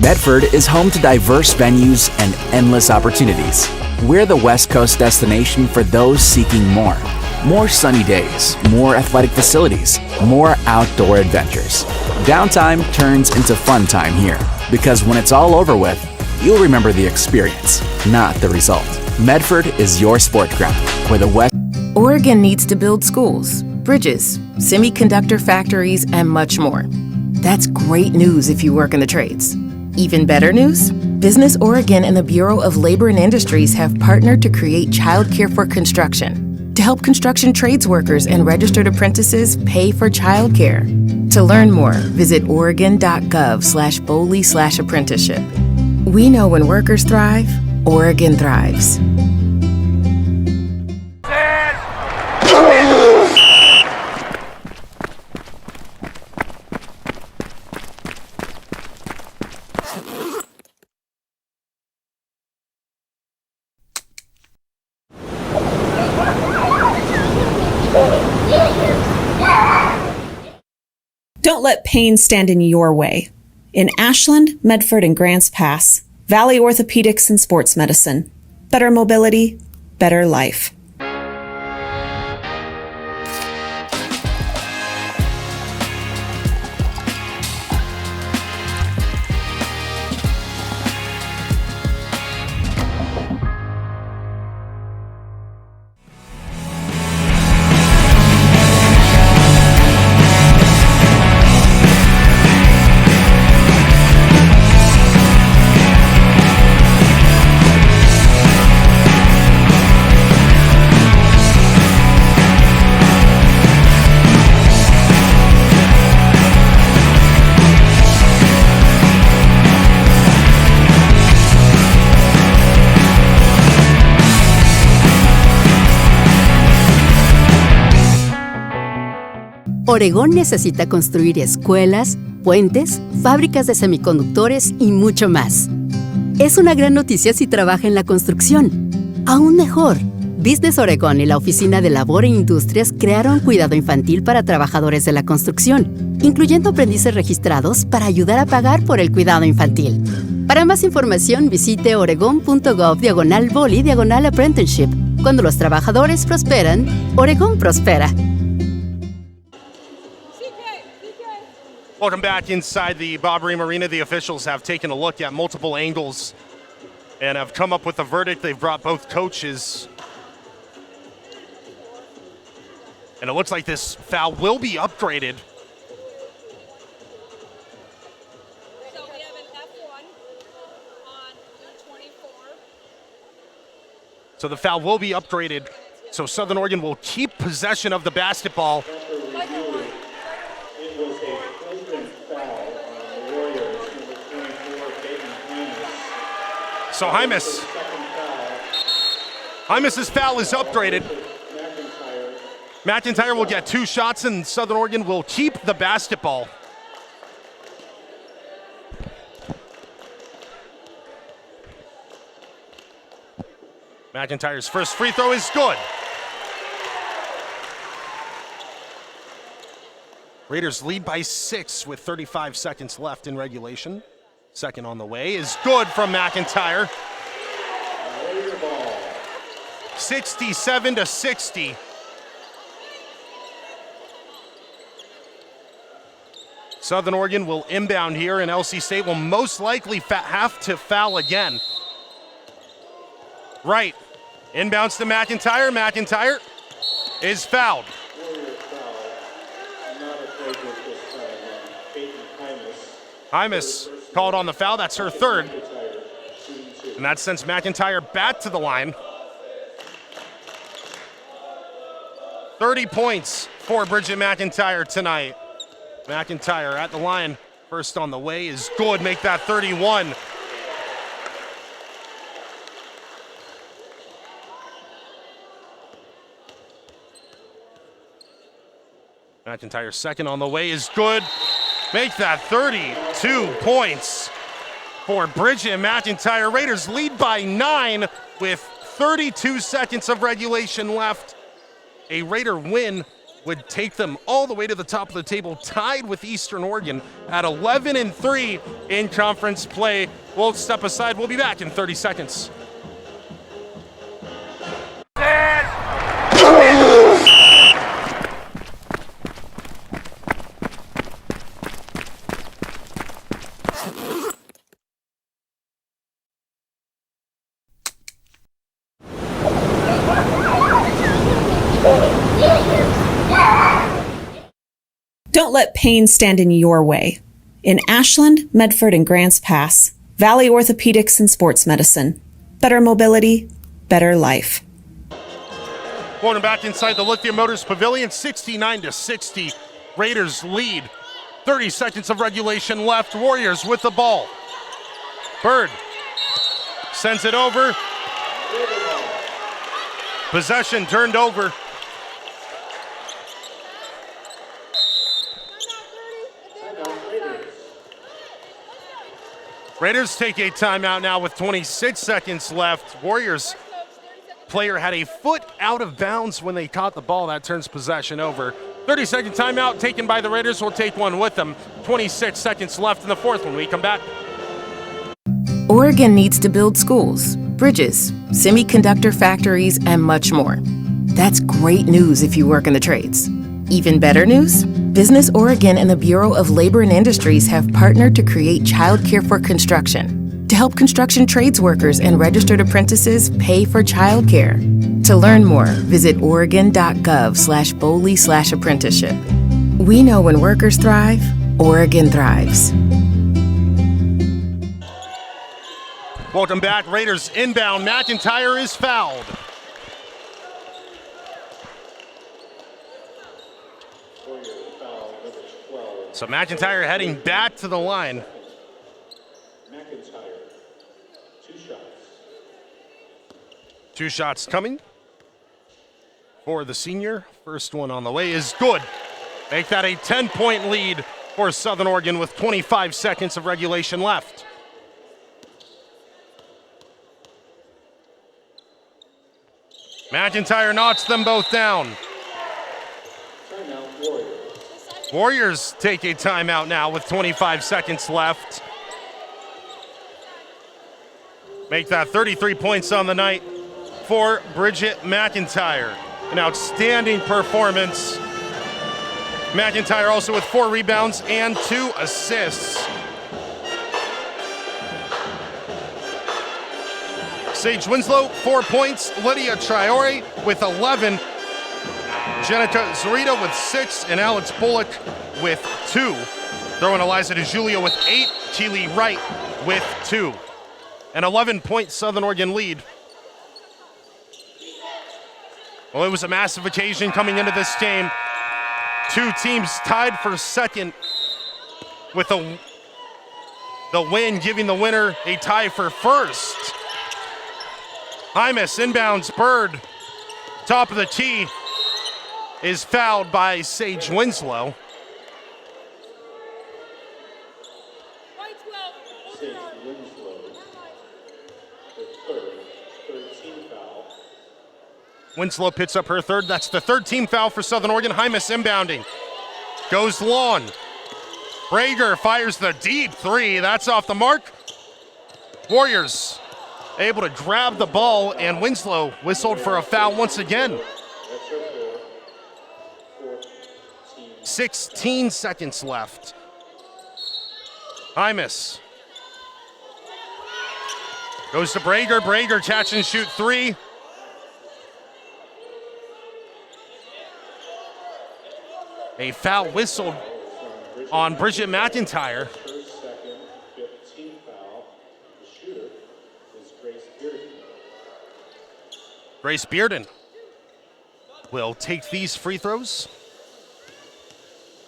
Medford is home to diverse venues and endless opportunities. We're the West Coast destination for those seeking more. More sunny days, more athletic facilities, more outdoor adventures. Downtime turns into fun time here, because when it's all over with, you'll remember the experience, not the result. Medford is your sport ground, where the West Oregon needs to build schools, bridges, semiconductor factories, and much more. That's great news if you work in the trades. Even better news? Business Oregon and the Bureau of Labor and Industries have partnered to create childcare for construction to help construction trades workers and registered apprentices pay for childcare. To learn more, visit oregon.gov/Boley/apprenticeship. We know when workers thrive, Oregon thrives. Don't let pain stand in your way. In Ashland, Medford, and Grants Pass, Valley Orthopedics and Sports Medicine. Better mobility, better life. Oregón necesita construir escuelas, puentes, fábricas de semiconductores y mucho más. Es una gran noticia si trabaja en la construcción. Aún mejor, Business Oregón y la Oficina de Labor e Industrias crearon cuidado infantil para trabajadores de la construcción, incluyendo aprendices registrados para ayudar a pagar por el cuidado infantil. Para más información, visite oregon.gov/Boley/apprenticeship. Cuando los trabajadores prosperan, Oregón prospera. Welcome back inside the Bob Ream Arena. The officials have taken a look at multiple angles and have come up with a verdict. They've brought both coaches. And it looks like this foul will be upgraded. So we have an F1 on 24. So the foul will be upgraded. So Southern Oregon will keep possession of the basketball. It was a flagrant foul on the Warriors. So Hymus's foul is upgraded. McIntyre will get 2 shots, and Southern Oregon will keep the basketball. McIntyre's first free throw is good. Raiders lead by 6 with 35 seconds left in regulation. Second on the way is good from McIntyre. 67-60. Southern Oregon will inbound here, and LC State will most likely have to foul again. Right. Inbounds to McIntyre. McIntyre is fouled. Hymus called on the foul. That's her third. And that sends McIntyre back to the line. 30 points for Bridgette MCINTYRE tonight. McIntyre at the line. First on the way is good. Make that 31. McIntyre second on the way is good. Make that 32 points for Bridgette MCINTYRE. Raiders lead by 9 with 32 seconds of regulation left. A Raider win would take them all the way to the top of the table, tied with Eastern Oregon at 11-3 in conference play. We'll step aside. We'll be back in 30 seconds. Don't let pain stand in your way. In Ashland, Medford, and Grants Pass, Valley Orthopedics and Sports Medicine. Better mobility, better life. Going back inside the Lithium Motors Pavilion, 69-60. Raiders lead. 30 seconds of regulation left. Warriors with the ball. Bird sends it over. Possession turned over. Raiders take a timeout now with 26 seconds left. Warriors player had a foot out of bounds when they caught the ball. That turns possession over. 30-second timeout taken by the Raiders. Will take one with them. 26 seconds left in the fourth when we come back. Oregon needs to build schools, bridges, semiconductor factories, and much more. That's great news if you work in the trades. Even better news? Business Oregon and the Bureau of Labor and Industries have partnered to create childcare for construction to help construction trades workers and registered apprentices pay for childcare. To learn more, visit oregon.gov/BOLI/apprenticeship. We know when workers thrive, Oregon thrives. Welcome back. Raiders inbound. McIntyre is fouled. So McIntyre heading back to the line. McIntyre, 2 shots. 2 shots coming for the senior. First one on the way is good. Make that a 10-point lead for Southern Oregon with 25 seconds of regulation left. McIntyre knocks them both down. Timeout, Warriors. Warriors take a timeout now with 25 seconds left. Make that 33 points on the night for Bridgette McIntyre. An outstanding performance. McIntyre also with 4 rebounds and 2 assists. Sage Winslow, 4 points. Lydia Traore with 11. Jenica Zorita with 6, and Alex Bullock with 2. Throwing Eliza DeJulio with 8, Keely Wright with 2. An 11-point Southern Oregon lead. Well, it was a massive occasion coming into this game. 2 teams tied for second with the win, giving the winner a tie for first Hymas inbounds, Bird, top of the tee, is fouled by Sage Winslow. Sage Winslow, the third team foul. Winslow picks up her third. That's the third team foul for Southern Oregon. Hymas inbounding. Goes long. Brager fires the deep three. That's off the mark. Warriors able to grab the ball, and Winslow whistled for a foul once again. 16 seconds left. Hymas goes to Brager. Brager catch and shoot three. A foul whistled on Bridgette MCINTYRE. First, second, fifth team foul. The shooter is Grace Bearden. Grace Bearden will take these free throws.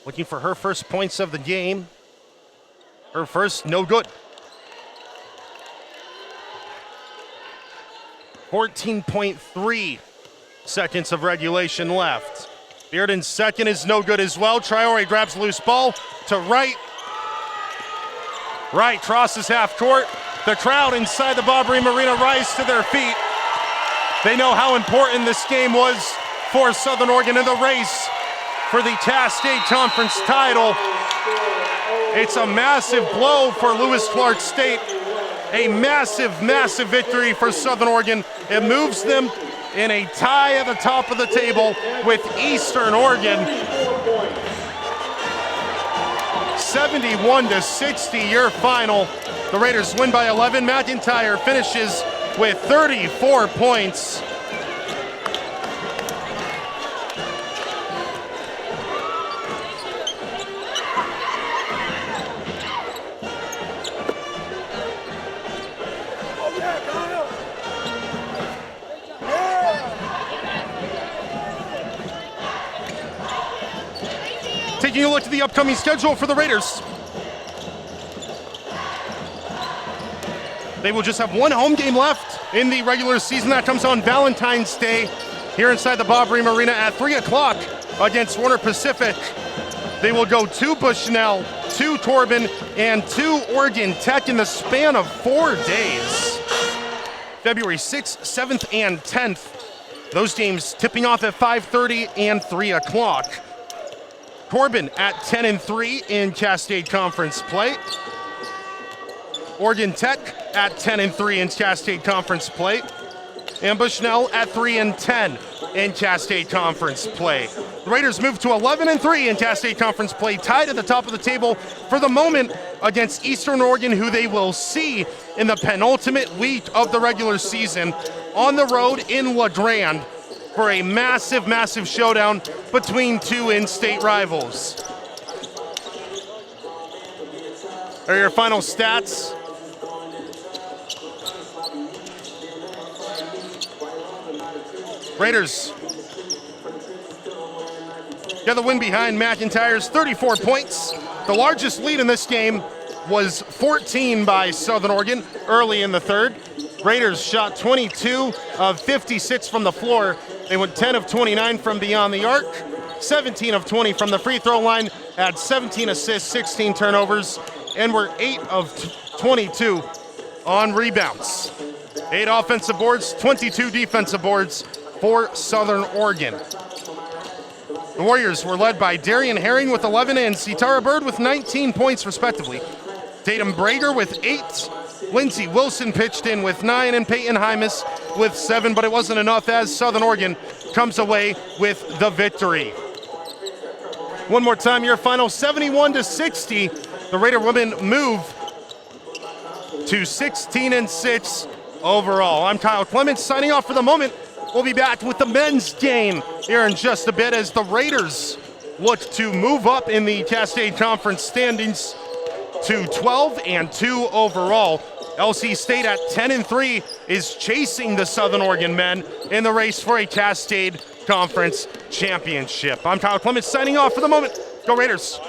Looking for her first points of the game. Her first, no good. 14.3 seconds of regulation left. Bearden's second is no good as well. Traore grabs loose ball to Wright. Wright crosses half court. The crowd inside the Bob Ream Arena rise to their feet. They know how important this game was for Southern Oregon in the race for the Cass State Conference title. It's a massive blow for Lewis Clark State. A massive, massive victory for Southern Oregon. It moves them in a tie at the top of the table with Eastern Oregon. 71-60 your final. The Raiders win by 11. MCINTYRE finishes with 34 points. Taking a look at the upcoming schedule for the Raiders. They will just have one home game left in the regular season. That comes on Valentine's Day here inside the Bob Ream Arena at 3 o'clock against Warner Pacific. They will go to Bushnell, to Corbin, and to Oregon Tech in the span of 4 days. February 6th, 7th, and 10th. Those games tipping off at 5:30 and 3 o'clock. Corbin at 10-3 in Cass State Conference play. Oregon Tech at 10-3 in Cass State Conference play. And Bushnell at 3-10 in Cass State Conference play. The Raiders move to 11-3 in Cass State Conference play, tied at the top of the table for the moment against Eastern Oregon, who they will see in the penultimate week of the regular season on the road in La Grande for a massive, massive showdown between two in-state rivals. Are your final stats? Raiders get the win behind MCINTYRE's 34 points. The largest lead in this game was 14 by Southern Oregon early in the third. Raiders shot 22 of 56 from the floor. They went 10 of 29 from beyond the arc, 17 of 20 from the free throw line, had 17 assists, 16 turnovers, and were 8 of 22 on rebounds. 8 offensive boards, 22 defensive boards for Southern Oregon. The Warriors were led by Darian Herring with 11 and Sitara Bird with 19 points respectively. Tatum Brager with 8. Lindsey Wilson pitched in with 9 and Peyton Hymas with 7, but it wasn't enough as Southern Oregon comes away with the victory. One more time, your final 71-60. The Raider women move to 16-6 overall. I'm Kyle Clements signing off for the moment. We'll be back with the men's game here in just a bit as the Raiders look to move up in the Cass State Conference standings to 12-2 overall. LC State at 10-3 is chasing the Southern Oregon men in the race for a Cass State Conference championship. I'm Kyle Clements signing off for the moment. Go Raiders.